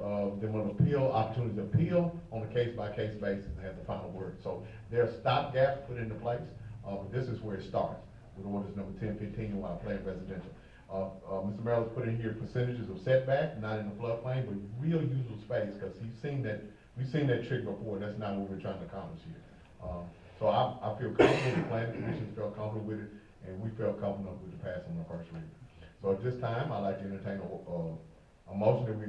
an appeal, opportunity to appeal on a case-by-case basis and have the final word. So there are stop gaps put into place, but this is where it starts with ordinance number 1015 while planned residential. Mr. Merrill's put in here percentages of setback, not in the floodplain, but real usable space, because we've seen that trick before, and that's not what we're trying to accomplish here. So I feel comfortable, the planning commission felt comfortable with it, and we felt comfortable with the pass on the first reading. So at this time, I'd like to entertain a motion that we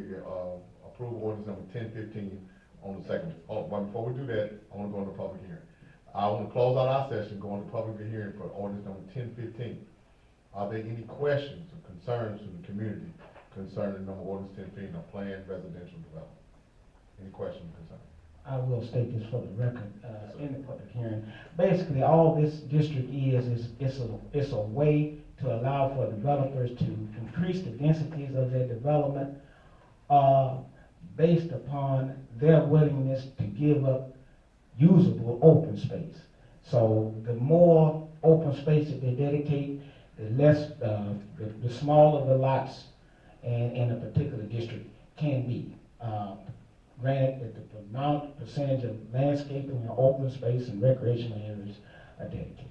approve ordinance number 1015 on the second. Oh, but before we do that, I want to go into public hearing. I want to close out our session, go into public hearing for ordinance number 1015. Are there any questions or concerns from the community concerning number ordinance 1015, a planned residential development? Any questions or concerns? I will state this for the record, in the public hearing. Basically, all this district is it's a way to allow for developers to increase the densities of their development, based upon their willingness to give up usable open space. So the more open space that they dedicate, the less, the smaller the lots in a particular district can be. Granted that the amount, percentage of landscaping and open space and recreational areas are dedicated.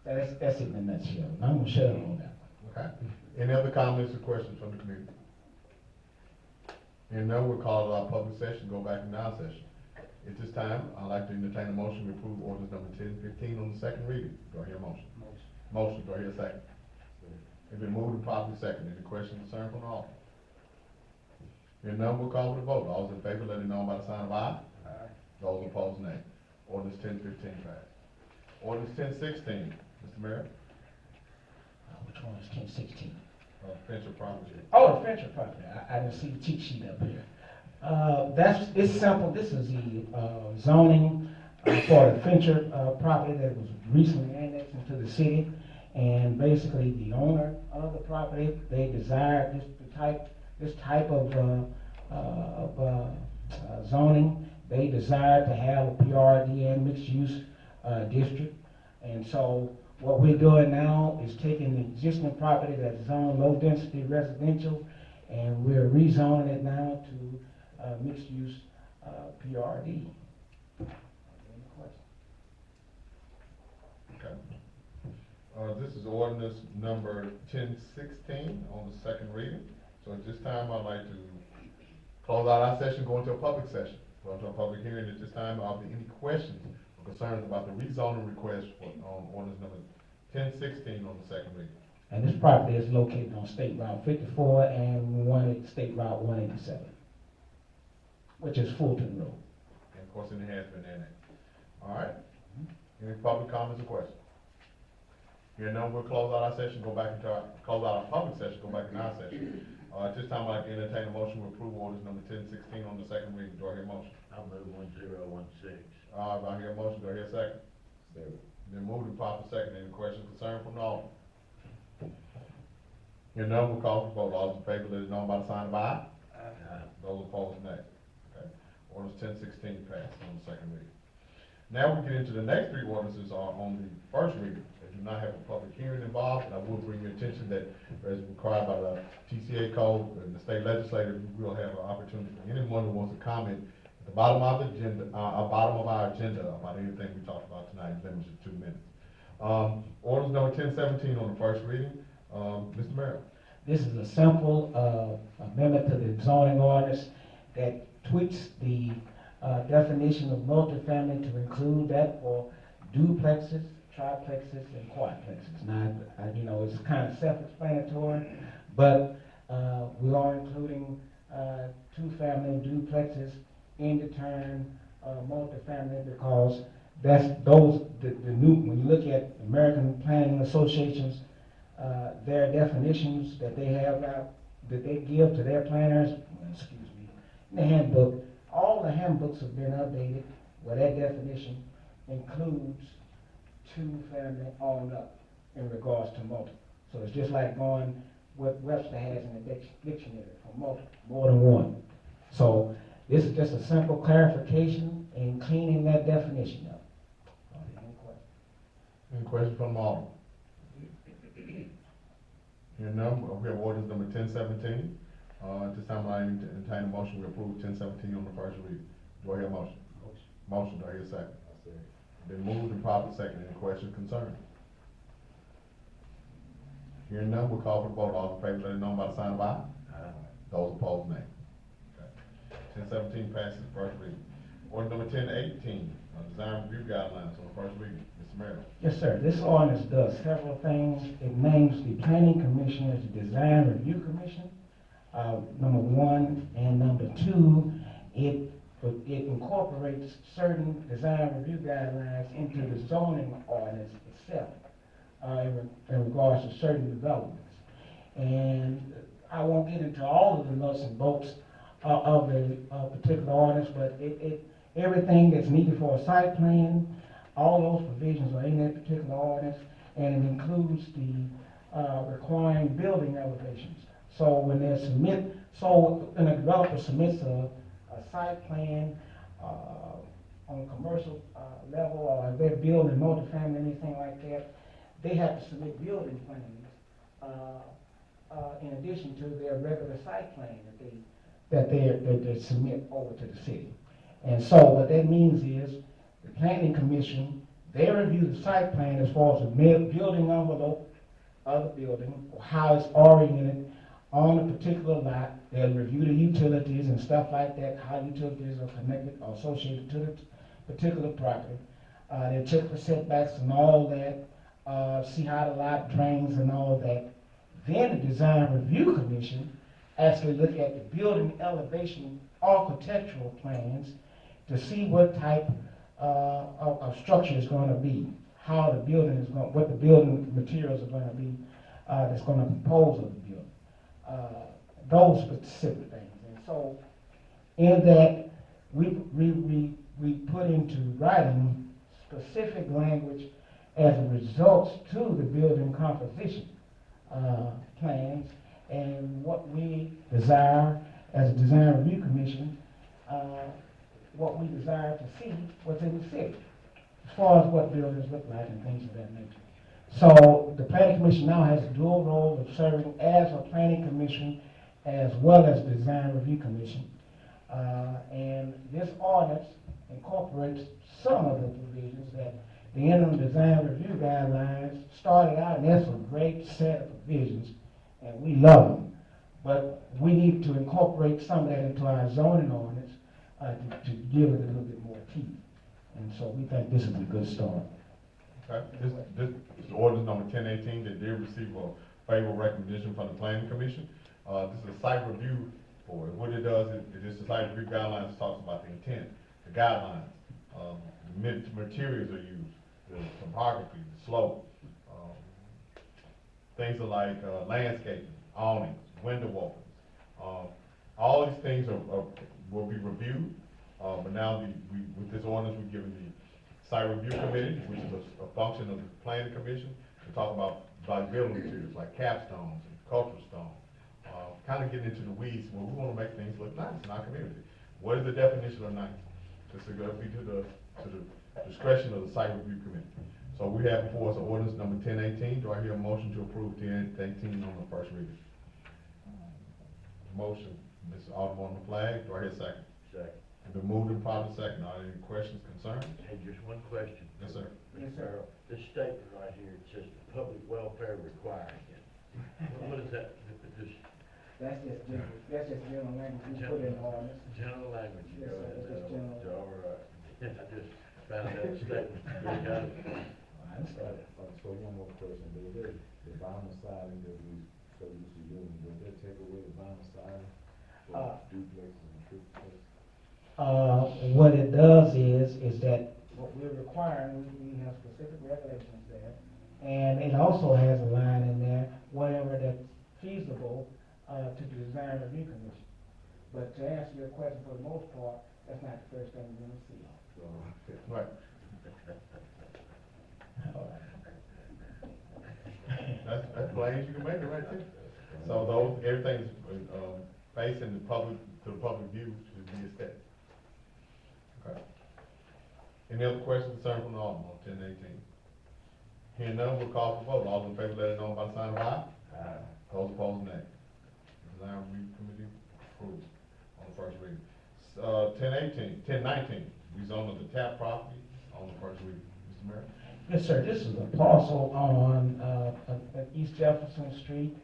That's it in a nutshell. And I'm gonna shut up on that one. Okay. Any other comments or questions from the community? And now we'll call our public session, go back into our session. At this time, I'd like to entertain a motion to approve ordinance number 1015 on the second reading. Do I hear a motion? Motion, do I hear a second? It's been moved and properly second. Any questions, concern from the audience? Hearing none, we'll call for the vote. All those in favor, let it know by the sign of aye. Aye. Those opposed, nay. Ordinance 1015 passed. Ordinance 1016, Mr. Mayor. Which one is 1016? Venture property. Oh, the Fincher property. I didn't see the cheat sheet up here. It's simple. This is the zoning for the Fincher property that was recently annexed into the city. And basically, the owner of the property, they desired this type of zoning. They desired to have a PRD and mixed-use district. And so what we're doing now is taking the existing property that's zoned low-density residential, and we're rezoning it now to mixed-use PRD. Okay. This is ordinance number 1016 on the second reading. So at this time, I'd like to close out our session, go into a public session. Go into a public hearing. At this time, are there any questions or concerns about the rezoning request on ordinance number 1016 on the second reading? And this property is located on State Route 54 and State Route 187, which is Fulton Road. And of course, it has been annexed. All right. Any public comments or questions? Here none, we'll close out our session, close out our public session, go back in our session. At this time, I'd like to entertain a motion to approve ordinance number 1016 on the second reading. Do I hear a motion? I'll move 1016. Do I hear a motion? Do I hear a second? Second. Then moved and properly second. Any questions, concern from the audience? Here none, we'll call for vote. All those in favor, let it know by the sign of aye. Aye. Those opposed, nay. Okay. Ordinance 1016 passed on the second reading. Now we get into the next three ordinances are on the first reading. They do not have a public hearing involved, and I will bring your attention that as required by the TCA code and the state legislature, we will have an opportunity for anyone who wants to comment at the bottom of the agenda, bottom of our agenda about anything we talked about tonight, limited to 2 minutes. Ordinance number 1017 on the first reading. Mr. Merrill. This is a simple amendment to the zoning ordinance that tweaks the definition of multifamily to include that for duplexes, triplexes, and quadplexes. Now, you know, it's kind of self-explanatory, but we are including two-family duplexes in the term multifamily because that's the new, when you look at American Planning Association's their definitions that they have out, that they give to their planners, excuse me, in the handbook, all the handbooks have been updated where that definition includes two-family on up in regards to multiple. So it's just like going what Webster has in the dictionary for multiple, more than one. So this is just a simple clarification and cleaning that definition up. Any questions from all? Hearing none, we have ordinance number 1017. At this time, I entertain a motion to approve 1017 on the first reading. Do I hear a motion? Motion, do I hear a second? Been moved and properly seconded. Any questions, concerns? Hearing none, we'll call for the vote. All in favor, let it know by the sign of aye. Those opposed, nay. Okay. 1017 passes first reading. Ordinance number 1018, design review guidelines on the first reading. Mr. Merrill. Yes, sir. This ordinance does several things. It names the Planning Commission as the Design Review Commission, number one, and number two, it incorporates certain design review guidelines into the zoning ordinance itself in regards to certain developments. And I won't get into all of the nuts and bolts of the particular ordinance, but everything that's needed for a site plan, all those provisions are in that particular ordinance, and it includes the requiring building elevations. So when a developer submits a site plan on commercial level, or if they're building multifamily, anything like that, they have to submit building plans in addition to their regular site plan that they submit over to the city. And so what that means is the Planning Commission, they review the site plan as far as the building envelope of the building, or how it's oriented on a particular lot. They'll review the utilities and stuff like that, how utilities are connected or associated to the particular property. They'll check for setbacks and all that, see how the lot drains and all that. Then the Design Review Commission actually look at the building elevation architectural plans to see what type of structure is going to be, how the building is going, what the building materials are going to be that's going to compose of the building. Those specific things. And so in that, we put into writing specific language as a result to the building composition plans, and what we desire as a Design Review Commission, what we desire to see what's in the city, as far as what buildings look like and things of that nature. So the Planning Commission now has a dual role of serving as a Planning Commission as well as Design Review Commission. And this ordinance incorporates some of the provisions that the interim design review guidelines started out, and that's a great set of provisions, and we love them. But we need to incorporate some of that into our zoning ordinance to give it a little bit more teeth. And so we think this is a good start. Okay. This is ordinance number 1018 that did receive a favorable recommendation from the Planning Commission. This is a site review board. What it does is the site review guidelines talks about the intent, the guidelines, the materials are used, the topography, the slope, things are like landscaping, awnings, window openings. All these things will be reviewed, but now with this ordinance, we're giving the site review committee, which is a function of the Planning Commission, to talk about building materials like capstones and cultural stone, kinda getting into the weeds, where we wanna make things look nice in our community. What is the definition of nice? This is gonna be to the discretion of the site review committee. So we have before us ordinance number 1018. Do I hear a motion to approve 1018 on the first reading? Motion, Mr. Alderman on the flag. Do I hear a second? Second. It's been moved and properly second. Are there any questions, concerns? Hey, just one question. Yes, sir. Yes, sir. This statement right here, it says public welfare requiring it. What is that? Just That's just general language we put in the ordinance. general language, you Yes, know, sir, it's just general. all right. I just found that statement. You got it. I understand. So one more question, the vinyl siding that we, so Mr. Ewing, will that take away the vinyl siding for duplexes and triplexes? What it does is that what we're requiring, we have specific regulations there. And it also has a line in there, whatever that's feasible, to the design review commission. But to answer your question, for the most part, that's not the first thing we're gonna see. Right. That's plain as you can make it right there. So those, everything's, facing the public, to the public view should be aesthetic. Okay. Any other questions, concerns from the Alderman on 1018? Hearing none, we'll call for vote. All in favor, let it know by the sign of aye. Aye. Those opposed, nay. Design Review Committee approved on the first reading. 1019, rezone of the TAP property on the first reading. Mr. Mayor? Yes, sir, this is a parcel on, East Jefferson Street.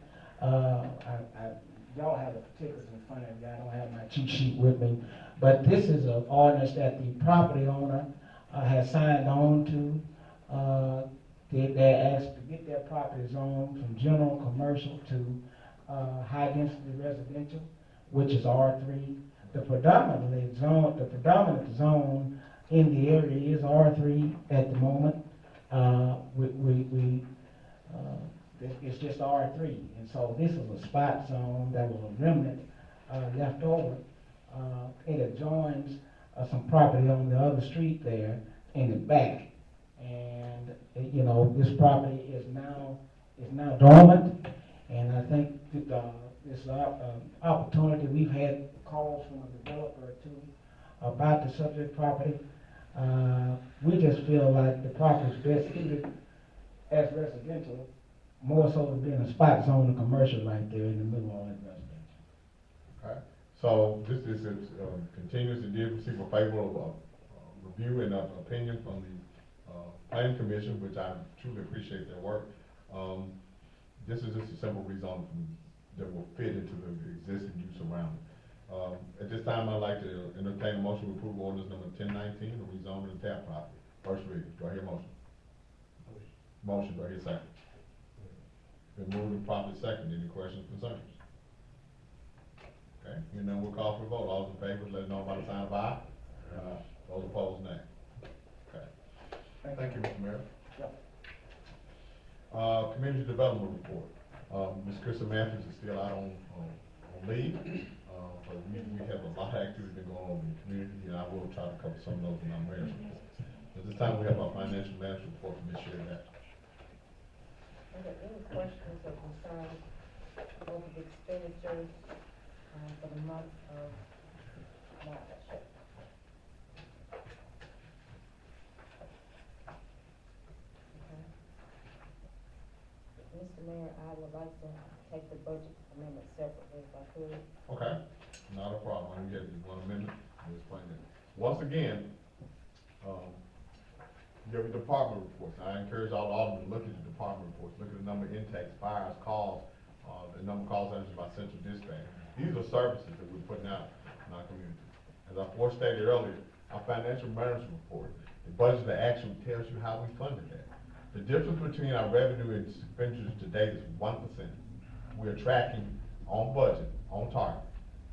Y'all have the particulars in front of you, I don't have my cheat sheet with me. But this is an ordinance that the property owner, has signed on to. They're asked to get their property zoned from general commercial to, high density residential, which is R3. The predominant zone in the area is R3 at the moment. It's just R3, and so this is a spot zone that was a remnant left over. It adjoins some property on the other street there in the back, and you know, this property is now dormant, and I think this opportunity, we've had calls from a developer or two about the subject property. We just feel like the property is best suited as residential, more so than being a spot zone and commercial right there in the middle of all that residential. Okay. So this is, continues to receive a favorable, review and opinion from the, planning commission, which I truly appreciate their work. This is just a simple rezone that will fit into the existing use around it. At this time, I'd like to entertain a motion to approve ordinance number 1019, the rezoning of the TAP property. First reading. Do I hear a motion? Motion. Do I hear a second? Been moved and properly second. Any questions, concerns? Okay, and then we'll call for a vote. All those in favor, let it know by the sign of aye. Those opposed, nay. Okay. Thank you, Mr. Mayor. Community development report. Ms. Krista Matthews is still out on leave, but we have a lot of activity been going on in the community, and I will try to cover some of those in our mayor's report. At this time, we have our financial management report from Ms. Sherry Knapp. Are there any questions or concerns over the expenditures for the month of March? Mr. Mayor, I would like to take the budget amendment separately if I could. Okay, not a problem. I can get you 1 minute to explain it. Once again, your department reports. I encourage all the aldermen to look at the department reports, look at the number of intakes, fires, calls, the number of calls answered by central dispatch. These are services that we're putting out in our community. As I stated earlier, our financial management report, the budget that actually tells you how we funded that. The difference between our revenue and expenditures today is 1%. We are tracking on budget, on target.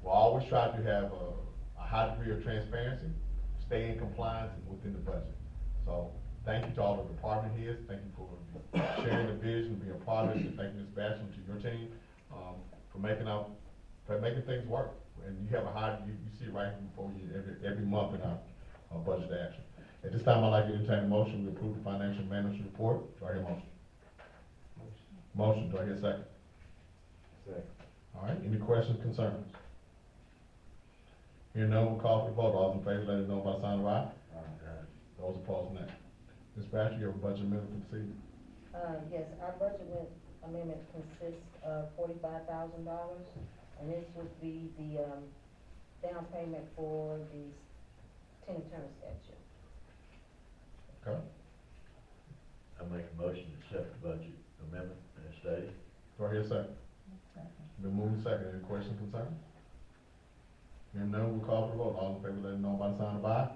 We'll always try to have a high degree of transparency, stay in compliance and within the budget. So thank you to all the department heads. Thank you for sharing the vision, being a part of it, and thank you, Ms. Basham, to your team, for making things work. And you have you see it right before you every month in our budget action. At this time, I'd like to entertain a motion to approve the financial management report. Do I hear a motion? Motion. Do I hear a second? Second. All right, any questions, concerns? Hearing none, we'll call for the vote. All those in favor, let it know by the sign of aye. Those opposed, nay. Dispatcher, you have a budget amendment for this evening? Yes, our budget amendment consists of $45,000, and this would be the, down payment for the Tina Turner statue. Okay. I make a motion to accept the budget amendment as stated. Do I hear a second? Been moved and second. Any questions, concerns? Hearing none, we'll call for the vote. All in favor, let it know by the sign of aye.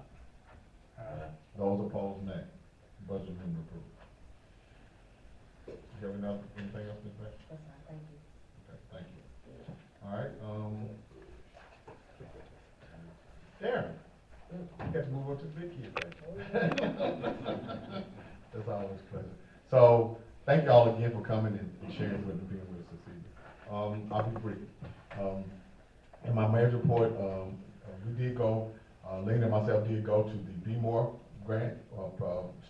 Those opposed, nay. Budget amendment approved. Do you have anything else, Ms. Beck? That's all, thank you. Okay, thank you. All right, Darren, you got to move on to the big kid thing. That's always a pleasure. So, thank y'all again for coming and sharing with and being with us this evening. I'll be brief. In my mayor's report, we did go, Lena and myself did go to the Be More grant,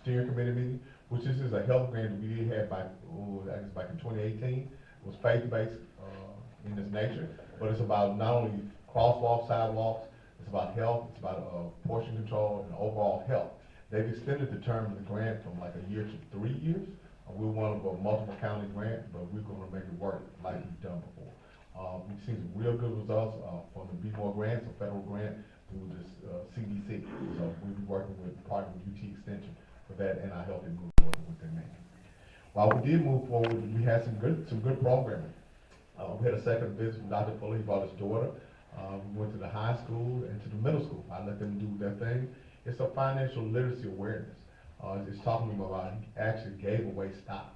steering committee meeting, which this is a health grant that we did have back in 2018. It was faith-based, in its nature, but it's about not only crosswalks, sidewalks, it's about health, it's about, portion control and overall health. They've extended the term of the grant from like a year to 3 years. We want to go multiple county grant, but we're going to make it work like we've done before. We've seen some real good results, from the Be More grants, a federal grant through this, CDC. So we'll be working with, partner with UT Extension for that, and I help them move forward with their mission. While we did move forward, we had some good programming. We had a second visit from Dr. Fuller. He brought his daughter. We went to the high school and to the middle school. I let them do their thing. It's a financial literacy awareness. It's talking to them about, he actually gave away stock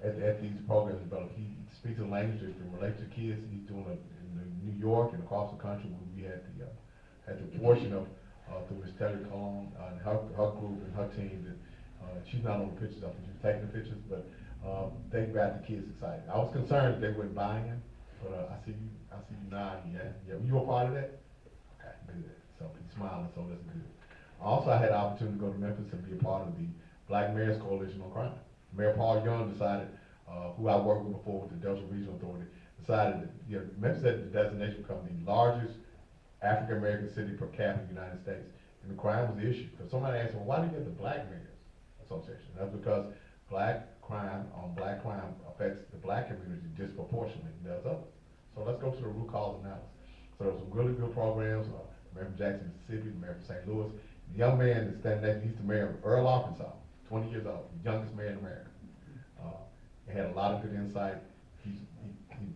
at these programs developed. He speaks a language that can relate to kids. He's doing it in New York and across the country. We had the portion of through Miss Terry Cologne and her group and her team that she's not on the pictures. I think she's taking the pictures, but they got the kids excited. I was concerned that they weren't buying them, but I see you nodding. Yeah. You were part of that? Okay, good. So he's smiling, so that's good. Also, I had the opportunity to go to Memphis and be a part of the Black Mayors Coalition on Crime. Mayor Paul Young decided, who I worked with before with the Delta Regional Authority, decided that Memphis had the designation to become the largest African American city per capita in the United States. And the crime was the issue. Because somebody asked, well, why do you get the Black Mayors Association? That's because black crime affects the black community disproportionately than does others. So let's go to the root cause analysis. So there were some really good programs. Mayor from Jackson, Mississippi, the mayor from St. Louis. The young man that's standing next, he's the mayor of Earl, Arkansas, 20 years old, the youngest mayor in America. He had a lot of good insight. He's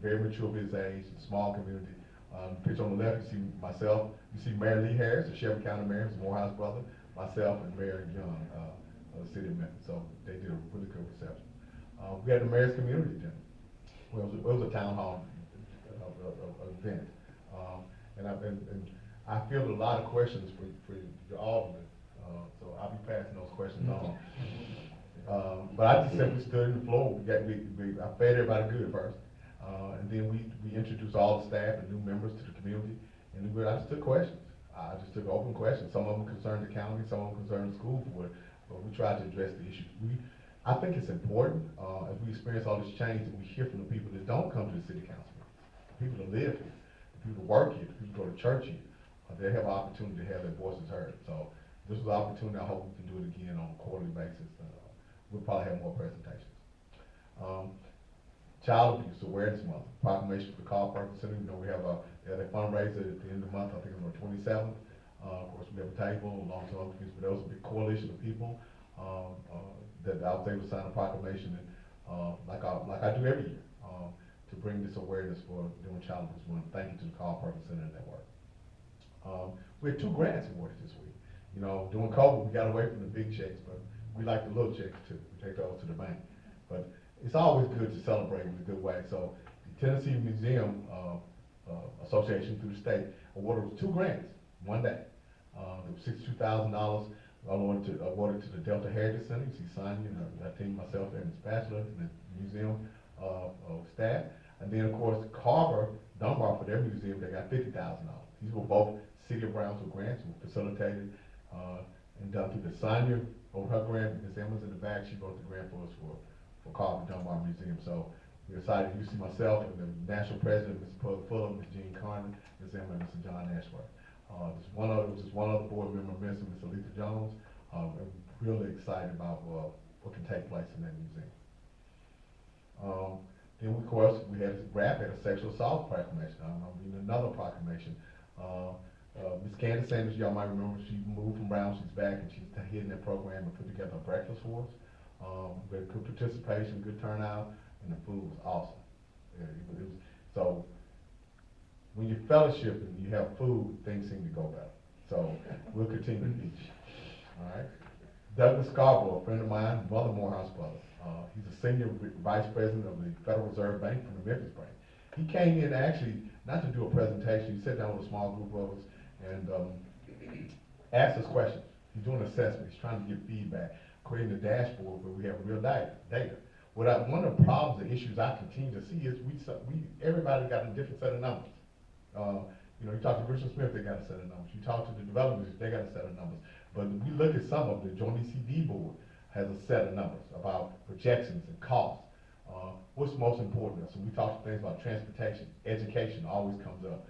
very mature for his age, small community. Picture on the left, you see myself, you see Mayor Lee Harris, the Shelby County mayor, his Morehouse brother, myself, and Mayor Young of the city of Memphis. So they did a really good reception. We had the mayor's community dinner. Well, it was a town hall event. And I feel a lot of questions for the alderman, so I'll be passing those questions on. But I just simply stood in the floor. I fed everybody good first, and then we introduced all the staff and new members to the community, and I just took questions. I just took open questions. Some of them concerned the county, some of them concerned the school board, but we tried to address the issues. I think it's important as we experience all this change that we hear from the people that don't come to the city council, the people that live here, the people that work here, the people that go to church here. They have an opportunity to have their voices heard. So this was an opportunity. I hope we can do it again on a quarterly basis. We'll probably have more presentations. Child Abuse Awareness Month, proclamation for the Carl Perkins Center. You know, we have a fundraiser at the end of the month. I think it's on the 27th. Of course, we have a table along with other things, but there was a big coalition of people that I was able to sign a proclamation, like I do every year, to bring this awareness for doing Child Abuse Month. Thank you to the Carl Perkins Center Network. We had 2 grants awarded this week. You know, during COVID, we got away from the big checks, but we like the little checks too. We take those to the bank. But it's always good to celebrate in a good way. So the Tennessee Museum Association through the state awarded 2 grants one day. There was $62,000 awarded to the Delta Heritage Center. You see Sonia and her team, myself, and Ms. Bachelor, and the museum staff. And then, of course, Carver, Dunbar, for their museum, they got $50,000. These were both City of Brownsville grants, were facilitated and done through the Sonia wrote her grant. Ms. Emma's in the back, she wrote the grant for us for Carver Dunbar Museum. So We're excited, you see myself and the national president, Mr. Pug Fuller, Ms. Jean Carter, Ms. Emma, and Mr. John Ashworth. Just one other board member missing, Ms. Aletha Jones. I'm really excited about what can take place in that museum. Then of course, we had a sexual assault proclamation. I'm reading another proclamation. Ms. Candace Sanders, y'all might remember, she moved from Brown, she's back, and she's heading that program and put together a breakfast for us. We had good participation, good turnout, and the food was awesome. Yeah, it was, so, when you fellowship and you have food, things seem to go better. So, we'll continue to teach. All right? Douglas Scarborough, a friend of mine, Mother Morehouse brother. He's a senior vice president of the Federal Reserve Bank from the Memphis branch. He came in actually, not to do a presentation, he sat down with a small group of us and asked us questions. He's doing an assessment, he's trying to get feedback, creating a dashboard where we have real data. One of the problems, the issues I continue to see is everybody got a different set of numbers. You talk to Richard Smith, they got a set of numbers. You talk to the developers, they got a set of numbers. But we look at some of the Joint ECD board has a set of numbers about projections and costs. What's most important? So we talk to things about transportation, education always comes up,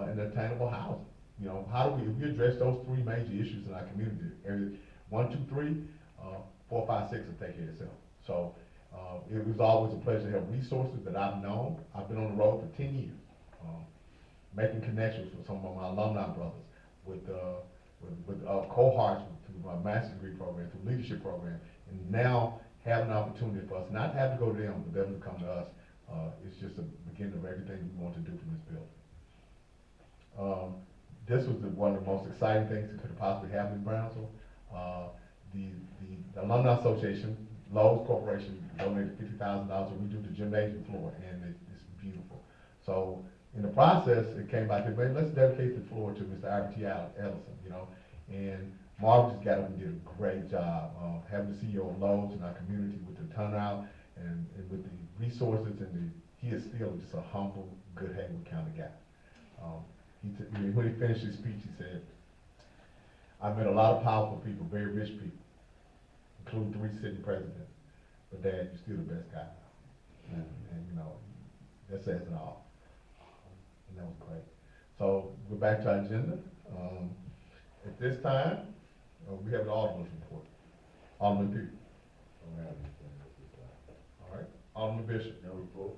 and attainable housing. How do we address those three major issues in our community? Area 1, 2, 3, 4, 5, 6 will take care of itself. So it was always a pleasure to have resources that I've known. I've been on the road for 10 years, making connections with some of my alumni brothers, with cohorts through my master's degree program, through leadership program, and now have an opportunity for us not to have to go to them, but them to come to us. It's just a beginning of everything we want to do from this building. This was one of the most exciting things that could have possibly happened in Brownsville. The Alumni Association, Lowe's Corporation, donated $50,000 to redo the gymnasium floor, and it's beautiful. So in the process, it came back to, let's dedicate the floor to Mr. Albert T. Ellison, and Marv just got up and did a great job having the CEO of Lowe's in our community with the turnout and with the resources, and he is still just a humble, good Haywood County guy. When he finished his speech, he said, I've met a lot of powerful people, very rich people, including 3 city presidents, but Dad, you're still the best guy. And that says it all. And that was great. So we're back to our agenda. At this time, we have the Alderman's report. Alderman Pugh. All right. Alderman Bishop. No report.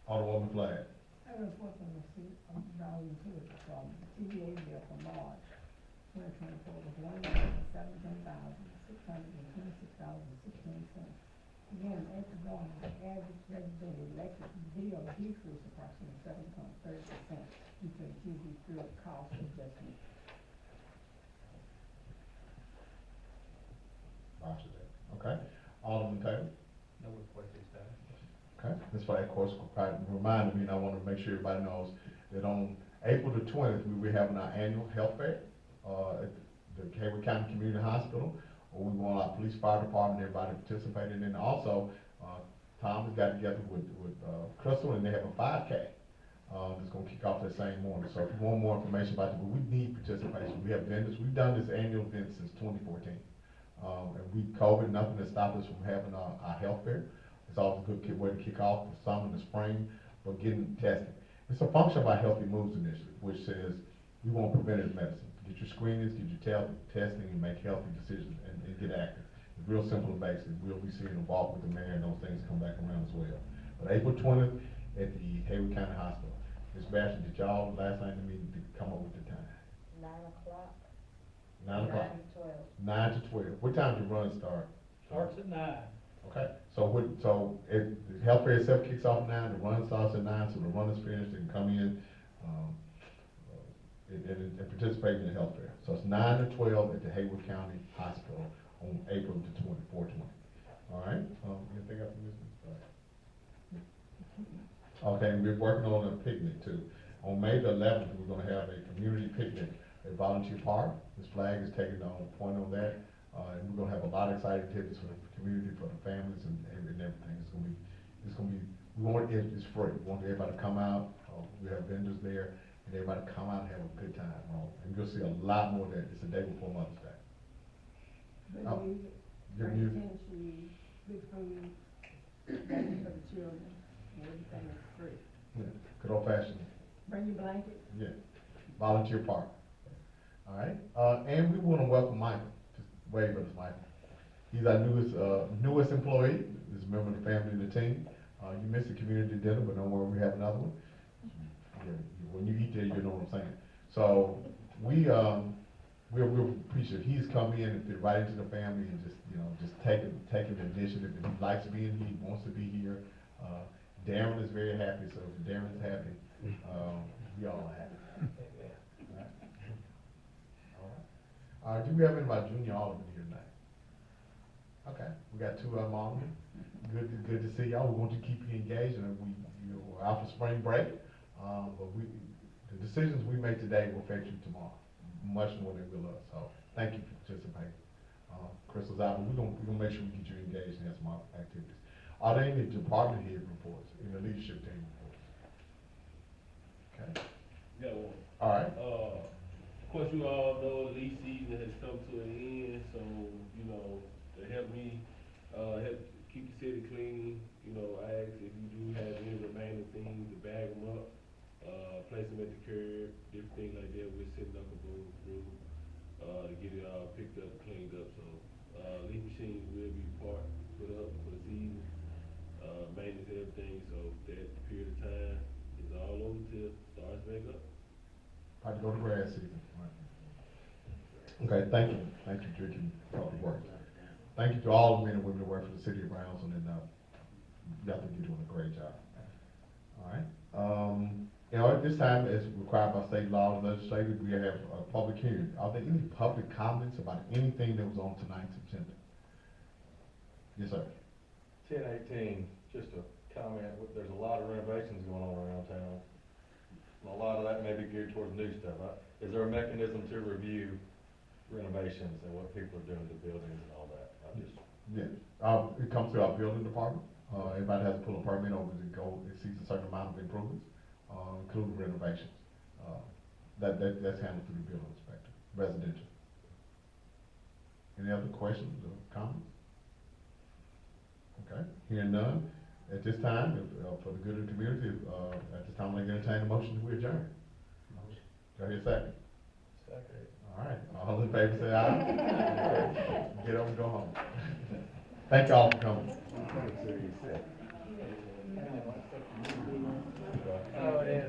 Alderwoman Flagg. I was working to see, down into it from TVA bill for March 2024 was $1,17,626.16. Again, after going, the average resident electric bill decreased approximately 7.30% due to the TV bill cost adjustment. Okay. Alderman Taylor. No report this time. Okay. This way, of course, reminded me, and I want to make sure everybody knows that on April the 20th, we will be having our annual health fair at the Haywood County Community Hospital. We want our police, fire department, everybody participating. And also, Tom has got together with Crystal, and they have a 5K that's going to kick off that same morning. So if you want more information about it, but we need participation. We have vendors. We've done this annual event since 2014. And COVID, nothing has stopped us from having our health fair. It's always a good way to kick off the summer and the spring, but getting tested. It's a function of our Healthy Moves initiative, which says we want preventative medicine. Get your screenings, get your testing, and make healthy decisions and get active. It's real simple and basic. We'll be seeing a walk with the mayor and those things come back around as well. But April 20th at the Haywood County Hospital. Ms. Bastion, did y'all last night in the meeting come up with the time? 9 o'clock. 9 o'clock. 9 to 12. 9 to 12. What time does the run start? Starts at 9. Okay. So the health fair itself kicks off at 9. The run starts at 9. So the run is finished. They can come in and participate in the health fair. So it's 9 to 12 at the Haywood County Hospital on April the 420. All right. Anything else from this? Okay, we're working on a picnic too. On May the 11th, we're going to have a community picnic at Volunteer Park. This flag is taking on point on that, and we're going to have a lot of exciting activities for the community, for the families, and everything. It's free. We want everybody to come out. We have vendors there, and everybody come out and have a good time. And you'll see a lot more of that. It's the day before Mother's Day. Good music, Good great music. attention, good food, for the children. everything is free. Yeah, good old fashioned, Bring your blanket. yeah, volunteer park. All right, and we want to welcome Michael. Just wave at us, Michael. He's our newest employee. He's a member of the family and the team. You missed the community dinner, but don't worry, we have another one. Yeah, when you eat there, you know what I'm saying. So we're appreciative. He's come in and fit right into the family and just, just taking the initiative. And he likes being here. He wants to be here. Darren is very happy. So if Darren is happy, we all are happy. All right. Do we have any of our junior aldermen here tonight? Okay, we got two of them aldermen. Good to see y'all. We want to keep you engaged, and we're out for spring break. But the decisions we make today will affect you tomorrow, much more than will us. So thank you for participating. Crystal's out, but we're gonna make sure we get you engaged and have some activities. Are there any department head reports, in the leadership team reports? Okay. Got one. All right. Of course, you all know the leaf season has come to an end, so, to help me, help keep the city clean, I ask if you do have any remaining things to bag them up, place them at the curb, different things like that. We're setting up a boom through, to get it all picked up and cleaned up, so, leaf machines will be put up for the season, maintenance and everything, so that period of time is all over till it starts back up. About to go to grass season. All right. Okay, thank you. Thank you, Tricky, for the work. Thank you to all the men and women that work for the city of Brownsville, and y'all think you're doing a great job. All right. At this time, as required by state law and legislature, we have a public hearing. Are there any public comments about anything that was on tonight's agenda? Yes, sir. 1018, just a comment, there's a lot of renovations going on around town. And a lot of that may be geared towards new stuff. Is there a mechanism to review renovations and what people are doing to buildings and all that? Yeah, it comes through our building department. Everybody has to pull a permit over to go, it sees a certain amount of improvements, including renovations. That's handled through the building inspector, residential. Any other questions or comments? Okay, hearing none. At this time, for the good of the community, at this time, I'd like to entertain a motion to adjourn. Motion. Do I hear a second? Second. All right, all in favor say aye. Get up and go home. Thank y'all for coming. Oh, yeah.